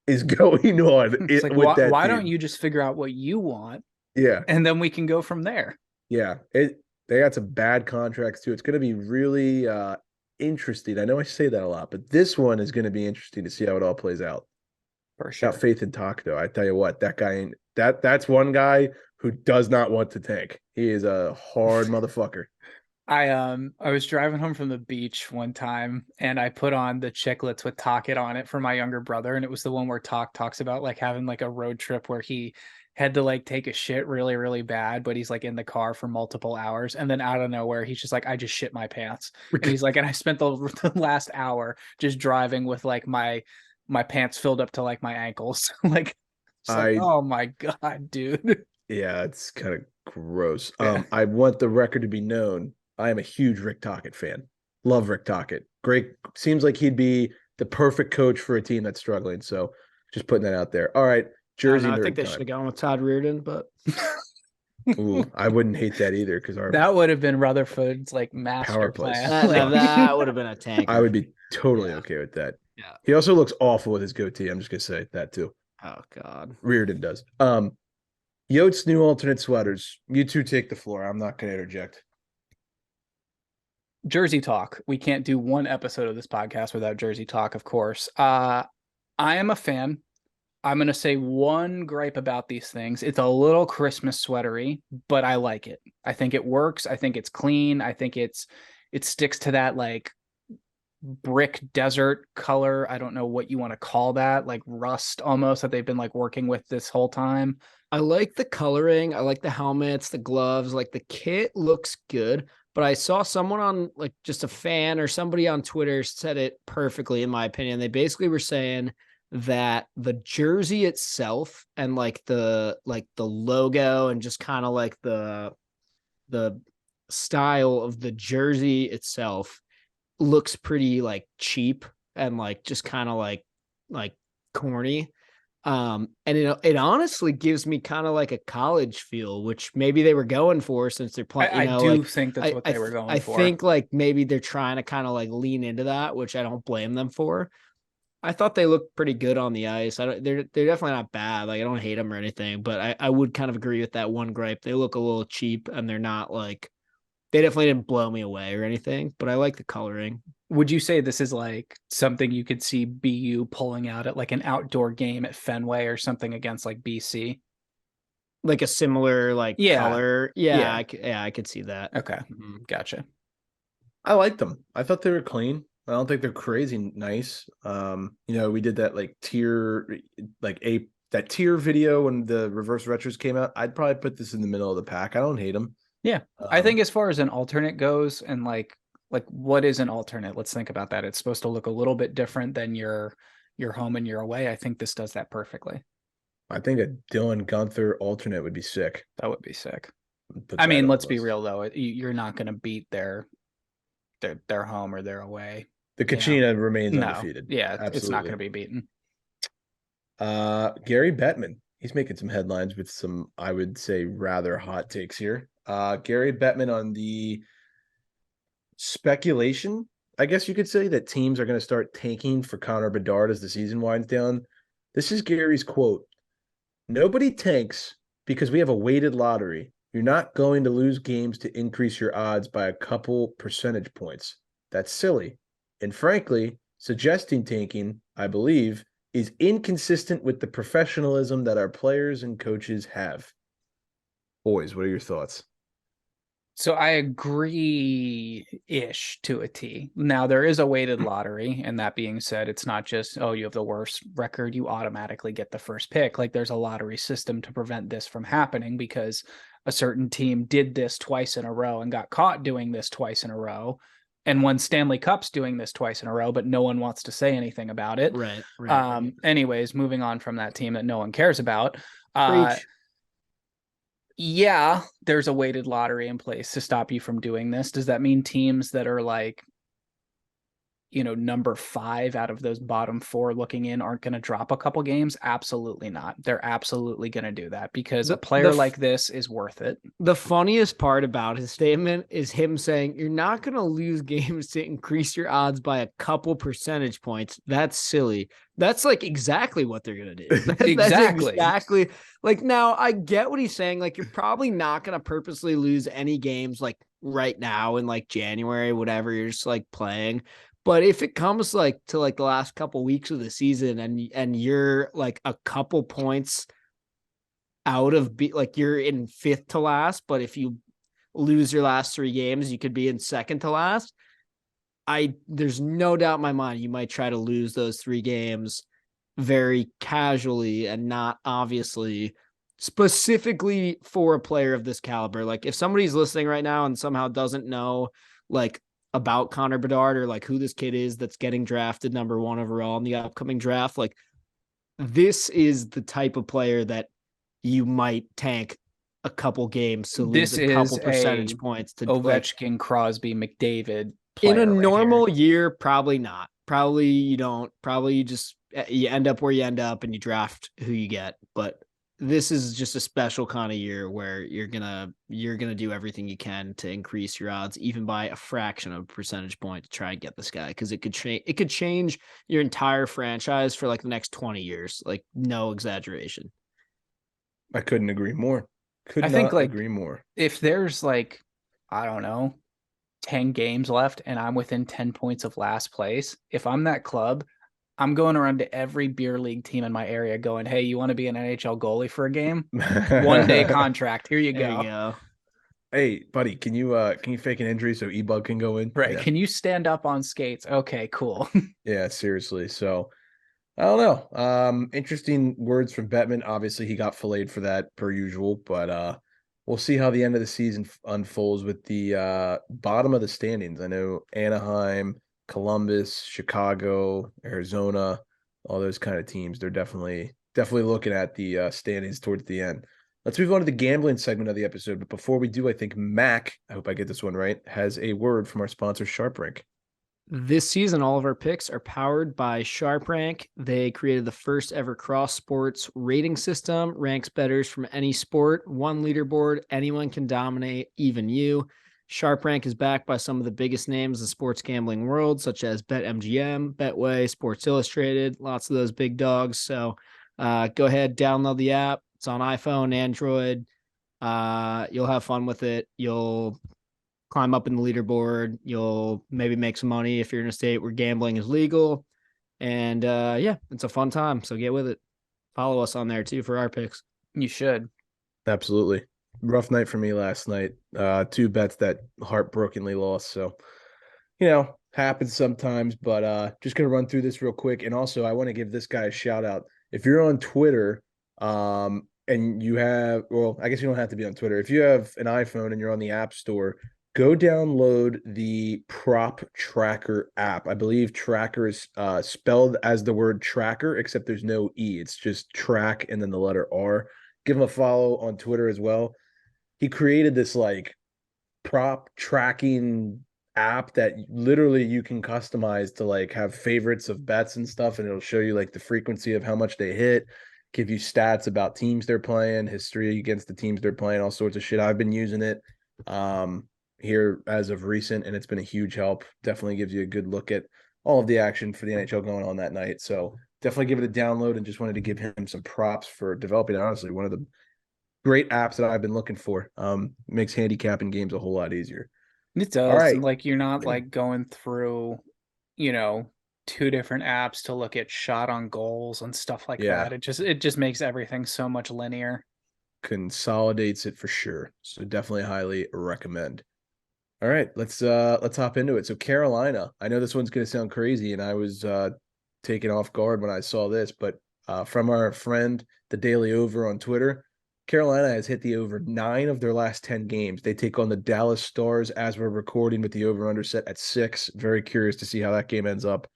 is going on with that why team? don't you just figure out what you want? Yeah. And then we can go from there. Yeah. They got some bad contracts too. It's going to be really interesting. I know I say that a lot, but this one is going to be interesting to see how it all plays out. For sure. Got faith in Tocchet, though. I tell you what, that guy ain't that's one guy who does not want to tank. He is a hard motherfucker. I was driving home from the beach one time and I put on the Chiclets with Tocchet on it for my younger brother, and it was the one where talks about having a road trip where he had to take a shit really, really bad, but he's in the car for multiple hours, and then out of nowhere he's just I just shit my pants. And he's and I spent the last hour just driving with my pants filled up to my ankles. Oh my God, dude. Yeah, it's kind of gross. Yeah. I want the record to be known. I am a huge Rick Tocchet fan. Love Rick Tocchet. Great. Seems like he'd be the perfect coach for a team that's struggling. So just putting that out there. All right. Jersey. I think they should have gone with Todd Reardon, but ooh, I wouldn't hate that either, because that would have been Rutherford's master plan. That would have been a tank. I would be totally okay with that. Yeah. He also looks awful with his goatee. I'm just gonna say that too. Oh God. Reardon does. Yote's new alternate sweaters. You two take the floor. I'm not gonna interject. Jersey talk. We can't do one episode of this podcast without Jersey talk, of course. I am a fan. I'm gonna say one gripe about these things. It's a little Christmas sweatery, but I like it. I think it works. I think it's clean. I think it sticks to that brick desert color. I don't know what you want to call that, rust almost, that they've been working with this whole time. I like the coloring. I like the helmets, the gloves, the kit looks good, but I saw someone on just a fan or somebody on Twitter said it perfectly, in my opinion. They basically were saying that the jersey itself and the logo and just kind of the style of the jersey itself looks pretty like cheap and like just kind of like corny. And it honestly gives me kind of like a college feel, which maybe they were going for since they're playing. I do think that's what they were going for. I think like maybe they're trying to kind of like lean into that, which I don't blame them for. I thought they looked pretty good on the ice. They're definitely not bad. Like I don't hate them or anything, but I would kind of agree with that one gripe. They look a little cheap and they're not like, they definitely didn't blow me away or anything, but I like the coloring. Would you say this is like something you could see BU pulling out at like an outdoor game at Fenway or something against like BC? Like a similar like color? Yeah. I could see that. Okay. Gotcha. I like them. I thought they were clean. I don't think they're crazy nice. We did that like tier video when the reverse retros came out. I'd probably put this in the middle of the pack. I don't hate them. Yeah. I think as far as an alternate goes and like what is an alternate? Let's think about that. It's supposed to look a little bit different than your home and your away. I think this does that perfectly. I think a Dylan Gunther alternate would be sick. That would be sick. I mean, let's be real though. You're not going to beat their home or their away. The Kachina remains undefeated. Yeah, absolutely. It's not going to be beaten. Gary Bettman. He's making some headlines with some, I would say, rather hot takes here. Gary Bettman on the speculation, I guess you could say, that teams are going to start tanking for Connor Bedard as the season winds down. This is Gary's quote. "Nobody tanks because we have a weighted lottery. You're not going to lose games to increase your odds by a couple percentage points. That's silly. And frankly, suggesting tanking, I believe, is inconsistent with the professionalism that our players and coaches have." Boys, what are your thoughts? So I agree-ish to a T. Now, there is a weighted lottery, and that being said, it's not just, you have the worst record, you automatically get the first pick. Like, there's a lottery system to prevent this from happening because a certain team did this twice in a row and got caught doing this twice in a row and won Stanley Cups doing this twice in a row, but no one wants to say anything about it. Right. Anyways, moving on from that team that no one cares about. Yeah, there's a weighted lottery in place to stop you from doing this. Does that mean teams that are like, number 5 out of those bottom 4 looking in aren't going to drop a couple games? Absolutely not. They're absolutely going to do that because a player like this is worth it. The funniest part about his statement is him saying, you're not going to lose games to increase your odds by a couple percentage points. That's silly. That's like exactly what they're going to do. Exactly. Like, now I get what he's saying. Like, you're probably not going to purposely lose any games like right now in like January, whatever. You're just like playing. But if it comes like to like the last couple weeks of the season and you're like a couple points out of like you're in 5th to last, but if you lose your last 3 games, you could be in 2nd to last. There's no doubt in my mind you might try to lose those 3 games very casually and not obviously specifically for a player of this caliber. Like if somebody's listening right now and somehow doesn't know like about Connor Bedard or like who this kid is that's getting drafted number 1 overall in the upcoming draft, like this is the type of player that you might tank a couple games to lose a couple percentage points to Ovechkin, like, Crosby, McDavid. In a normal year, probably not. Probably you don't. Probably you end up where you end up and you draft who you get. But this is just a special kind of year where you're gonna do everything you can to increase your odds, even by a fraction of a percentage point, to try and get this guy, because it could change your entire franchise for like the next 20 years. Like, no exaggeration. I couldn't agree more. Agree more. If there's like, I don't know, 10 games left and I'm within 10 points of last place, if I'm that club, I'm going around to every beer league team in my area going, hey, you want to be an NHL goalie for a game? 1-day contract. Here you go. Hey, buddy, can you fake an injury so E-Bug can go in? Right. Yeah. Can you stand up on skates? Okay, cool. Yeah, seriously. So I don't know. Interesting words from Bettman. Obviously, he got filleted for that per usual, but we'll see how the end of the season unfolds with the bottom of the standings. I know Anaheim, Columbus, Chicago, Arizona, all those kind of teams. They're definitely looking at the standings towards the end. Let's move on to the gambling segment of the episode. But before we do, I think Mac, I hope I get this one right, has a word from our sponsor, SharpRank. This season, all of our picks are powered by SharpRank. They created the first ever cross sports rating system, ranks bettors from any sport, one leaderboard, anyone can dominate, even you. SharpRank is backed by some of the biggest names in the sports gambling world, such as BetMGM, Betway, Sports Illustrated, lots of those big dogs. So go ahead, download the app. It's on iPhone, Android. You'll have fun with it. You'll climb up in the leaderboard. You'll maybe make some money if you're in a state where gambling is legal. And it's a fun time. So get with it. Follow us on there too for our picks. You should. Absolutely. Rough night for me last night. 2 bets that heartbrokenly lost. So, happens sometimes, but just going to run through this real quick. And also I want to give this guy a shout out. If you're on Twitter, and you have, well, I guess you don't have to be on Twitter. If you have an iPhone and you're on the App Store, go download the Prop Tracker app. I believe tracker is spelled as the word tracker, except there's no E. It's just track and then the letter R. Give him a follow on Twitter as well. He created this like prop tracking app that literally you can customize to like have favorites of bets and stuff, and it'll show you like the frequency of how much they hit, give you stats about teams they're playing, history against the teams they're playing, all sorts of shit. I've been using it here as of recent, and it's been a huge help. Definitely gives you a good look at all of the action for the NHL going on that night. So definitely give it a download, and just wanted to give him some props for developing, honestly, one of the great apps that I've been looking for. Makes handicapping games a whole lot easier. It does. All right. And like, you're not like going through, 2 different apps to look at shot on goals and stuff like that. It just makes everything so much linear. Consolidates it for sure. So definitely highly recommend. All right, let's hop into it. So Carolina, I know this one's going to sound crazy, and I was taken off guard when I saw this, but from our friend, the Daily Over on Twitter, Carolina has hit the over 9 of their last 10 games. They take on the Dallas Stars as we're recording, with the over-under set at 6. Very curious to see how that game ends up.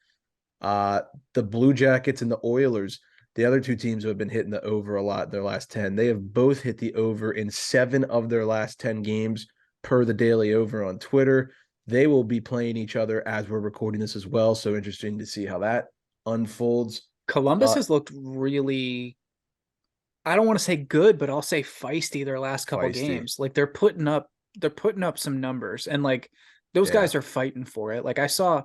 The Blue Jackets and the Oilers, the other 2 teams who have been hitting the over a lot in their last 10, they have both hit the over in 7 of their last 10 games per the Daily Over on Twitter. They will be playing each other as we're recording this as well. So interesting to see how that unfolds. Columbus has looked really, I don't want to say good, but I'll say feisty their last couple games. Like they're putting up some numbers, and like those guys are fighting for it. Like I saw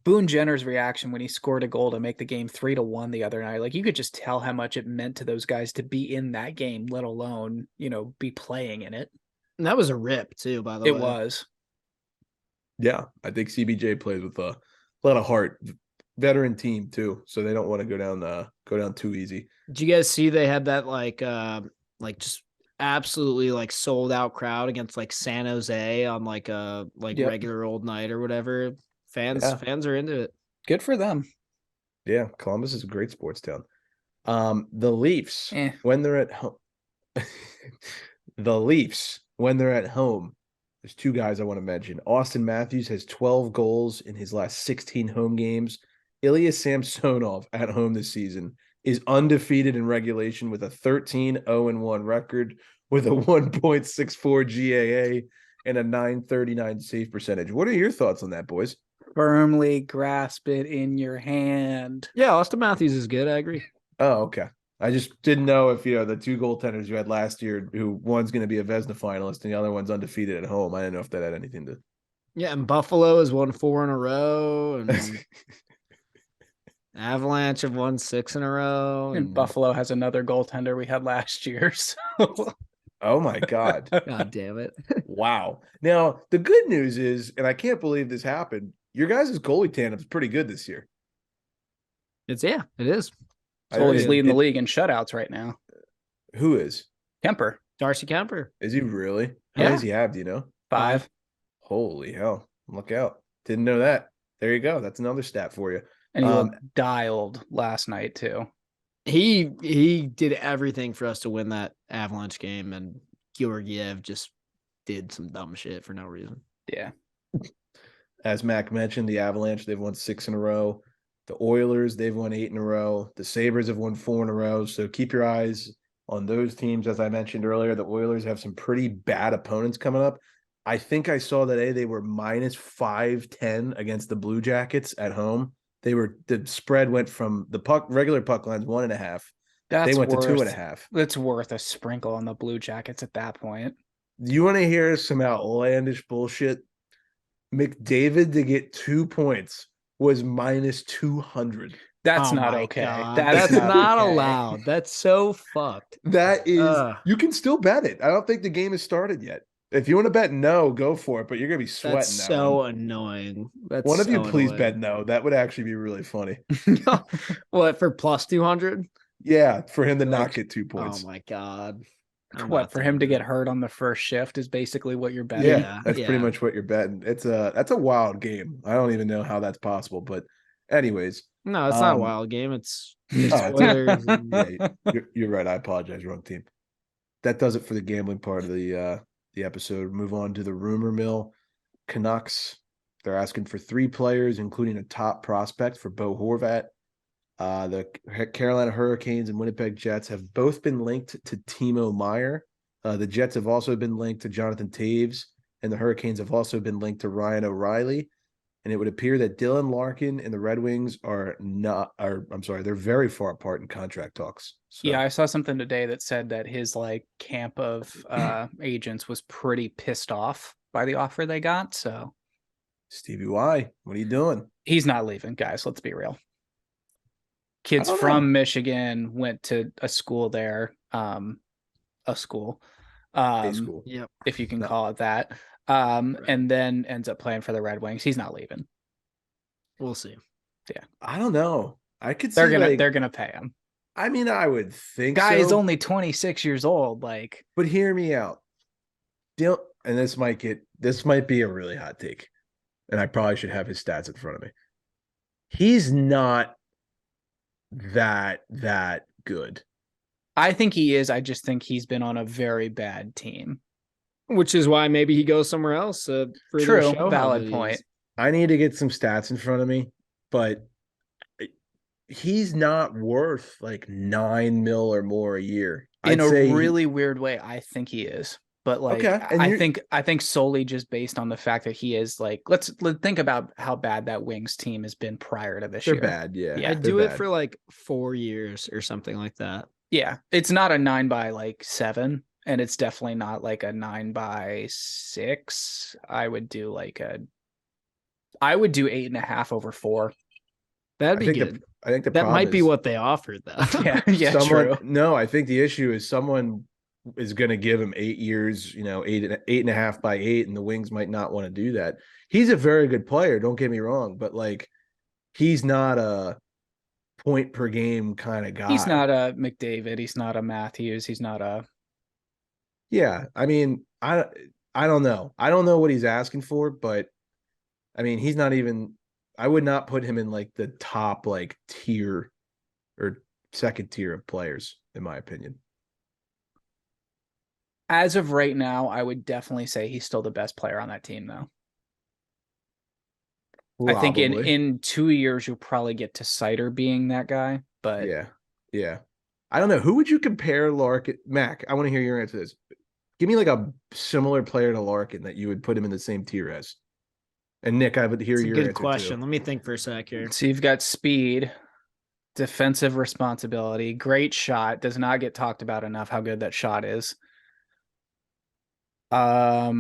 Boone Jenner's reaction when he scored a goal to make the game 3-1 the other night. Like you could just tell how much it meant to those guys to be in that game, let alone, be playing in it. And that was a rip too, by the way. It was. Yeah, I think CBJ plays with a lot of heart. Veteran team too, so they don't want to go down too easy. Did you guys see they had that like just absolutely like sold out crowd against like San Jose on like a regular old night or whatever? Fans are into it. Good for them. Yeah, Columbus is a great sports town. The Leafs, when they're at home, there's 2 guys I want to mention. Austin Matthews has 12 goals in his last 16 home games. Ilya Samsonov at home this season is undefeated in regulation with a 13-0-1 record, with a 1.64 GAA and a .939 save percentage. What are your thoughts on that, boys? Firmly grasp it in your hand. Yeah, Austin Matthews is good. I agree. Oh, okay. I just didn't know if, the 2 goaltenders you had last year, who one's going to be a Vezina finalist and the other one's undefeated at home. I didn't know if that had anything to. Yeah, and Buffalo has won 4 in a row, and Avalanche have won 6 in a row. And Buffalo has another goaltender we had last year. So. Oh my God. God damn it. Wow. Now, the good news is, and I can't believe this happened, your guys' goalie tandem is pretty good this year. It is. So he's leading the league in shutouts right now. Who is? Kemper. Darcy Kemper. Is he really? How many does he have, do you know? 5. Holy hell. Look out. Didn't know that. There you go. That's another stat for you. And he looked dialed last night too. He did everything for us to win that Avalanche game, and Georgiev just did some dumb shit for no reason. Yeah. As Mac mentioned, the Avalanche, they've won 6 in a row. The Oilers, they've won 8 in a row. The Sabres have won 4 in a row. So keep your eyes on those teams. As I mentioned earlier, the Oilers have some pretty bad opponents coming up. I think I saw today they were minus 510 against the Blue Jackets at home. The spread went from the regular puck lines 1.5. They went to 2.5. That's worth a sprinkle on the Blue Jackets at that point. Do you want to hear some outlandish bullshit? McDavid to get 2 points was minus 200. That's not okay. That's not okay. Allowed. That's so fucked. That is, you can still bet it. I don't think the game has started yet. If you want to bet no, go for it, but you're going to be sweating. That's so annoying. That's one of you please bet no. That would actually be really funny. What, for plus 200? Yeah, for him to not get 2 points. Oh my God. What, for him to get hurt on the first shift is basically what you're betting? Yeah, that's pretty much what you're betting. That's a wild game. I don't even know how that's possible, but anyways. No, it's not a wild game. It's Oilers. Yeah, you're right. I apologize. Wrong team. That does it for the gambling part of the episode. Move on to the rumor mill. Canucks. They're asking for 3 players, including a top prospect for Bo Horvat. The Carolina Hurricanes and Winnipeg Jets have both been linked to Timo Meier. The Jets have also been linked to Jonathan Taves, and the Hurricanes have also been linked to Ryan O'Reilly. And it would appear that Dylan Larkin and the Red Wings they're very far apart in contract talks. So. Yeah, I saw something today that said that his camp of agents was pretty pissed off by the offer they got. So, Stevie Y, what are you doing? He's not leaving, guys. Let's be real. Kids from Michigan went to a school there, a school, yep, if you can call it that. Right. And then ends up playing for the Red Wings. He's not leaving. We'll see. Yeah, I don't know. I could see they're gonna pay him. I mean, I would think. Guy is only 26 years old. But hear me out. And this might be a really hot take, and I probably should have his stats in front of me. He's not that good. I think he is. I just think he's been on a very bad team. Which is why maybe he goes somewhere else. True, valid point. I need to get some stats in front of me, but he's not worth $9 million or more a year. In a really weird way, I think he is. But I think solely just based on the fact that he is let's think about how bad that Wings team has been prior to this year. They're bad, yeah. Yeah, do it for 4 years or something like that. Yeah, it's not a 9x7. And it's definitely not a 9x6. I would do 8.5 over 4. That'd be good. I think that might be what they offered, though. Yeah, true. No, I think the issue is someone is going to give him 8 years, 8.5 by 8, and the Wings might not want to do that. He's a very good player. Don't get me wrong, but he's not a point per game kind of guy. He's not a McDavid. He's not a Matthews. He's not a. Yeah, I mean, I don't know. I don't know what he's asking for, but I mean, he's not even. I would not put him in the top tier or second tier of players, in my opinion. As of right now, I would definitely say he's still the best player on that team, though. Probably. I think in 2 years you'll probably get to Sider being that guy, but yeah. I don't know. Who would you compare Larkin? Mac, I want to hear your answer to this. Give me a similar player to Larkin that you would put him in the same tier as. And Nick, I would hear your answer. Good question. Too. Let me think for a sec here. So you've got speed, defensive responsibility, great shot. Does not get talked about enough how good that shot is. I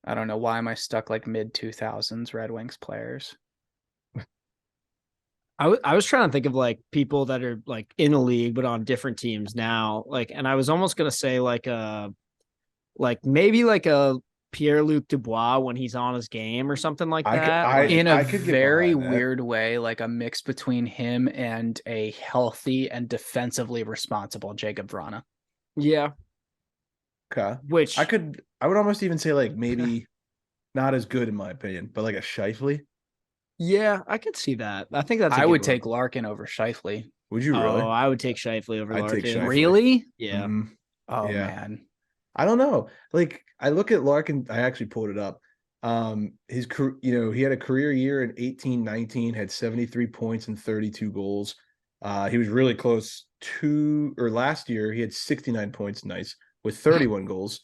don't know. Why am I stuck mid 2000s Red Wings players? I was trying to think of people that are in a league but on different teams now. And I was almost gonna say maybe a Pierre-Luc Dubois when he's on his game or something like that. In a very weird way, a mix between him and a healthy and defensively responsible Jacob Vrana. Yeah. Okay. Which I would almost even say maybe not as good in my opinion, but a Scheifele. Yeah, I could see that. I think I would take Larkin over Scheifele. Would you really? Oh, I would take Scheifele over Larkin. Take Scheifele. Really? Yeah. Oh man. I don't know. I look at Larkin. I actually pulled it up. His he had a career year in 18-19, had 73 points and 32 goals. He was really close last year. He had 69 points, nice, with 31 goals.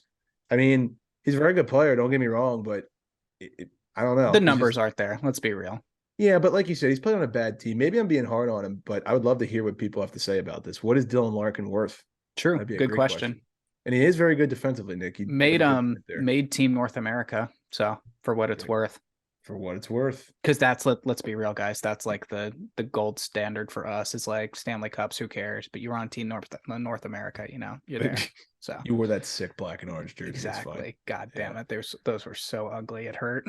I mean, he's a very good player. Don't get me wrong, but I don't know. The numbers aren't there. Let's be real. Yeah, but like you said, he's playing on a bad team. Maybe I'm being hard on him, but I would love to hear what people have to say about this. What is Dylan Larkin worth? True. That'd be a good question. And he is very good defensively, Nick. He made Team North America. So for what it's worth. For what it's worth. Because that's, let's be real, guys. That's like the gold standard for us. It's like Stanley Cups, who cares? But you were on Team North America, you're there. So you wore that sick black and orange jersey. Exactly. God damn it. Those were so ugly. It hurt.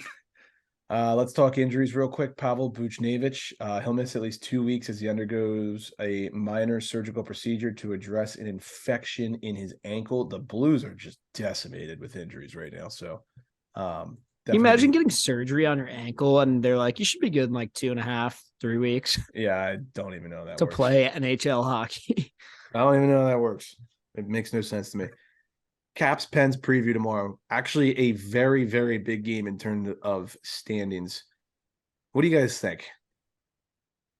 Let's talk injuries real quick. Pavel Buchnevich, he'll miss at least 2 weeks as he undergoes a minor surgical procedure to address an infection in his ankle. The Blues are just decimated with injuries right now. So, can you imagine getting surgery on your ankle and they're like, you should be good in like 2.5, 3 weeks. Yeah, I don't even know that to works. Play NHL hockey. I don't even know how that works. It makes no sense to me. Caps Pens preview tomorrow. Actually, a very, very big game in terms of standings. What do you guys think?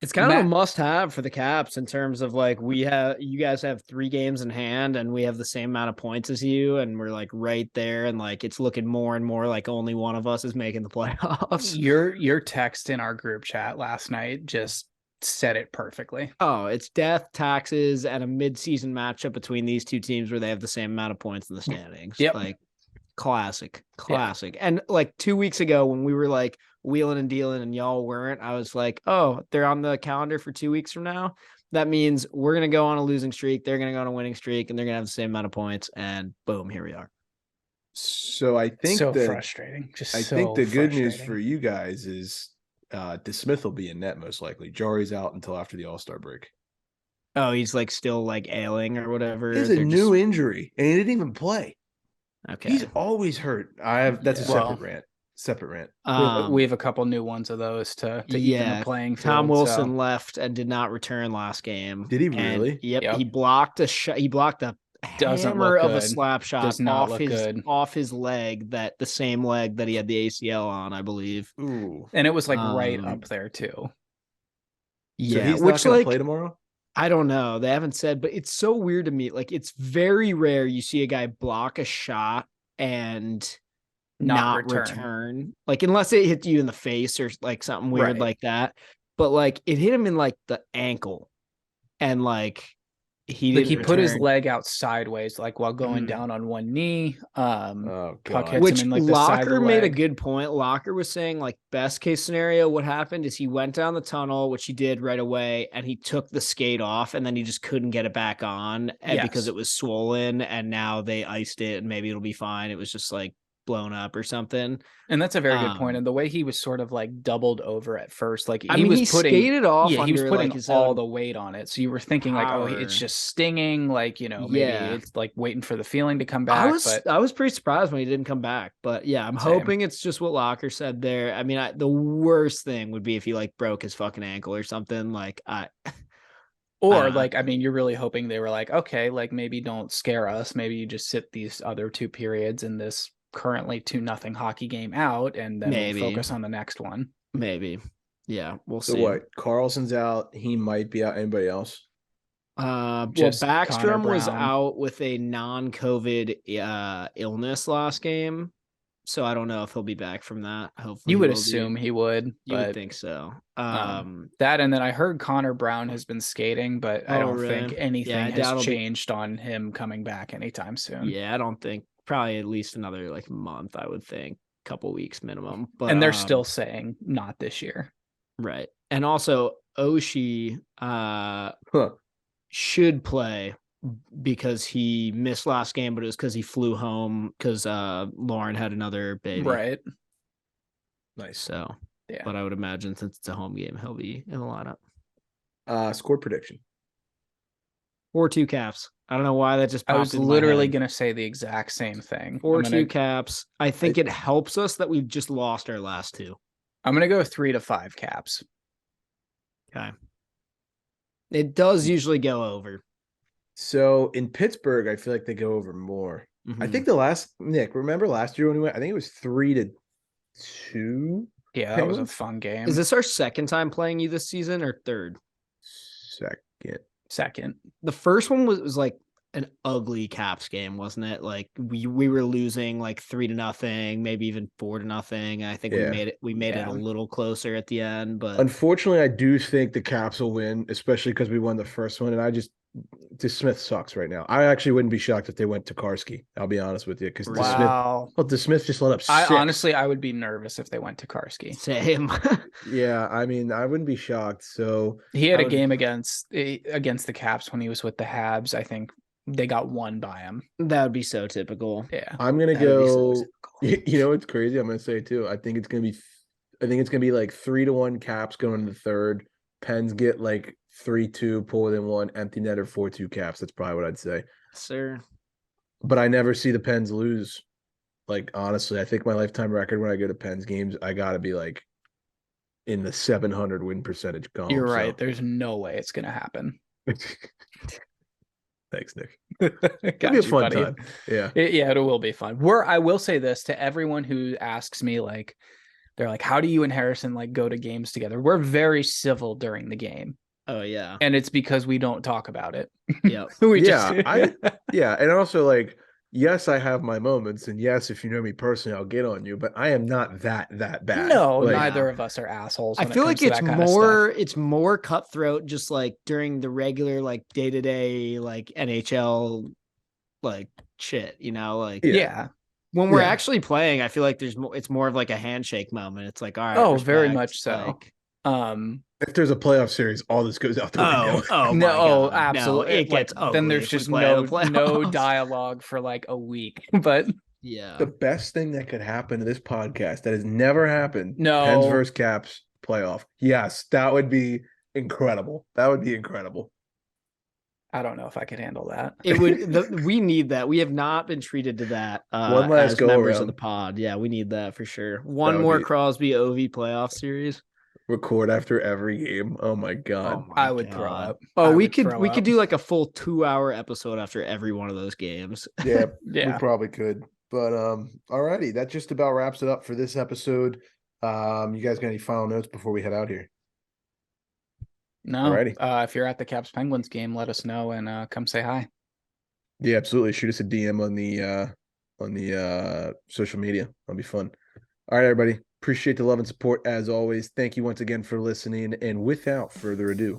It's kind of a must-have for the Caps in terms of like you guys have 3 games in hand and we have the same amount of points as you, and we're like right there, and like it's looking more and more like only one of us is making the playoffs. Your text in our group chat last night just said it perfectly. Oh, it's death, taxes, and a mid-season matchup between these two teams where they have the same amount of points in the standings. Yep. Like classic. Yeah. And like 2 weeks ago when we were like wheeling and dealing and y'all weren't, I was like, oh, they're on the calendar for 2 weeks from now. That means we're going to go on a losing streak. They're going to go on a winning streak, and they're going to have the same amount of points. And boom, here we are. So I think frustrating. I think the good news for you guys is DeSmith will be in net most likely. Jari's out until after the All-Star break. Oh, he's like still like ailing or whatever. It's a new injury, and he didn't even play. Okay, he's always hurt. That's a separate rant. We have a couple new ones of those to even the playing field. Tom Wilson left and did not return last game. Did he really? Yep. He blocked a shot. He blocked a hammer of a slap shot off his leg, that the same leg that he had the ACL on, I believe. Ooh. And it was like right up there too. Yeah, so he's not going to play tomorrow? I don't know. They haven't said, but it's so weird to me. Like, it's very rare you see a guy block a shot and not return. Like, unless it hit you in the face or like something weird like that. But like, it hit him in like the ankle, and like he put his leg out sideways, like while going down on one knee. Puck hits him in like the side of the leg. Made a good point. Locker was saying like best case scenario, what happened is he went down the tunnel, which he did right away, and he took the skate off, and then he just couldn't get it back on, and because it was swollen, and now they iced it, and maybe it'll be fine. It was just like blown up or something. And that's a very good point. And the way he was sort of like doubled over at first, like he skated off. Yeah, he was putting like all the weight on it. So you were thinking like, oh, it's just stinging, like, maybe it's like waiting for the feeling to come back. I was pretty surprised when he didn't come back. But yeah, I'm hoping it's just what Locker said there. I mean, the worst thing would be if he like broke his fucking ankle or something. Like you're really hoping they were like, okay, like maybe don't scare us. Maybe you just sit these other 2 periods in this currently 2-0 hockey game out, and then we'll focus on the next one. Maybe. Yeah, we'll see. So what? Carlson's out. He might be out. Anybody else? Backstrom was out with a non-COVID illness last game, so I don't know if he'll be back from that. Hopefully, you would assume he would. You would think so. That, and then I heard Connor Brown has been skating, but I don't think anything has changed on him coming back anytime soon. Yeah, I don't think. Probably at least another like month, I would think, couple weeks minimum. But and they're still saying not this year, right? And also Oshie should play because he missed last game, but it was because he flew home because Lauren had another baby. Right. Nice. So yeah, but I would imagine since it's a home game, he'll be in the lineup. Score prediction. 4-2 Caps. I don't know why that just popped. I was literally going to say the exact same thing. 4-2 Caps. I think it helps us that we've just lost our last 2. I'm going to go 3-5 Caps. Okay. It does usually go over. So in Pittsburgh, I feel like they go over more. Mm-hmm. I think Nick, remember last year when we went, I think it was 3-2. Yeah, that was a fun game. Is this our second time playing you this season or third? Second. The first one was like an ugly Caps game, wasn't it? Like we were losing like 3-0, maybe even 4-0. I think we made it a little closer at the end, but unfortunately I do think the Caps will win, especially because we won the first one, and DeSmith sucks right now. I actually wouldn't be shocked if they went to Karski. I'll be honest with you, because DeSmith just let up 6. I would be nervous if they went to Karski. Same. Yeah, I mean, I wouldn't be shocked. So he had a game against the Caps when he was with the Habs. I think they got one by him. That would be so typical. Yeah, I'm gonna go. You know what's crazy? I'm gonna say too. I think it's gonna be like 3-1 Caps going into the third. Pens get like 3-2, pull within one, empty netter 4-2 Caps. That's probably what I'd say, sir. But I never see the Pens lose. Like, honestly, I think my lifetime record when I go to Pens games, I gotta be like in the 700 win percentage column. You're right. There's no way it's gonna happen. Thanks, Nick. It'll be a fun time. Yeah. It will be fun. I will say this to everyone who asks me, like, they're like, how do you and Harrison like go to games together? We're very civil during the game. Oh yeah. And it's because we don't talk about it. Yeah. And also, like, yes, I have my moments, and yes, if you know me personally, I'll get on you, but I am not that bad. No, like, neither of us are assholes. I feel like it's more cutthroat just like during the regular like day-to-day like NHL like shit, you know, like when we're actually playing, I feel like it's more of like a handshake moment. It's like, all right, respect, very much so. Like, if there's a playoff series, all this goes out the window. No, absolutely. No, it gets ugly. Then there's just no dialogue for like a week. But yeah, the best thing that could happen to this podcast that has never happened. No, Pens versus Caps playoff. Yes, that would be incredible. That would be incredible. I don't know if I could handle that. It would. We need that. We have not been treated to that. One last go members around of the pod. Yeah, we need that for sure. One more Crosby OV playoff series. Record after every game. Oh my god. I would throw up. We could do like a full 2-hour episode after every one of those games. Yeah, we probably could. But alrighty, that just about wraps it up for this episode. You guys got any final notes before we head out here? No. Alrighty. If you're at the Caps Penguins game, let us know and come say hi. Yeah, absolutely. Shoot us a DM on the social media. That'll be fun. All right, everybody. Appreciate the love and support as always. Thank you once again for listening. And without further ado,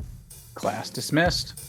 class dismissed.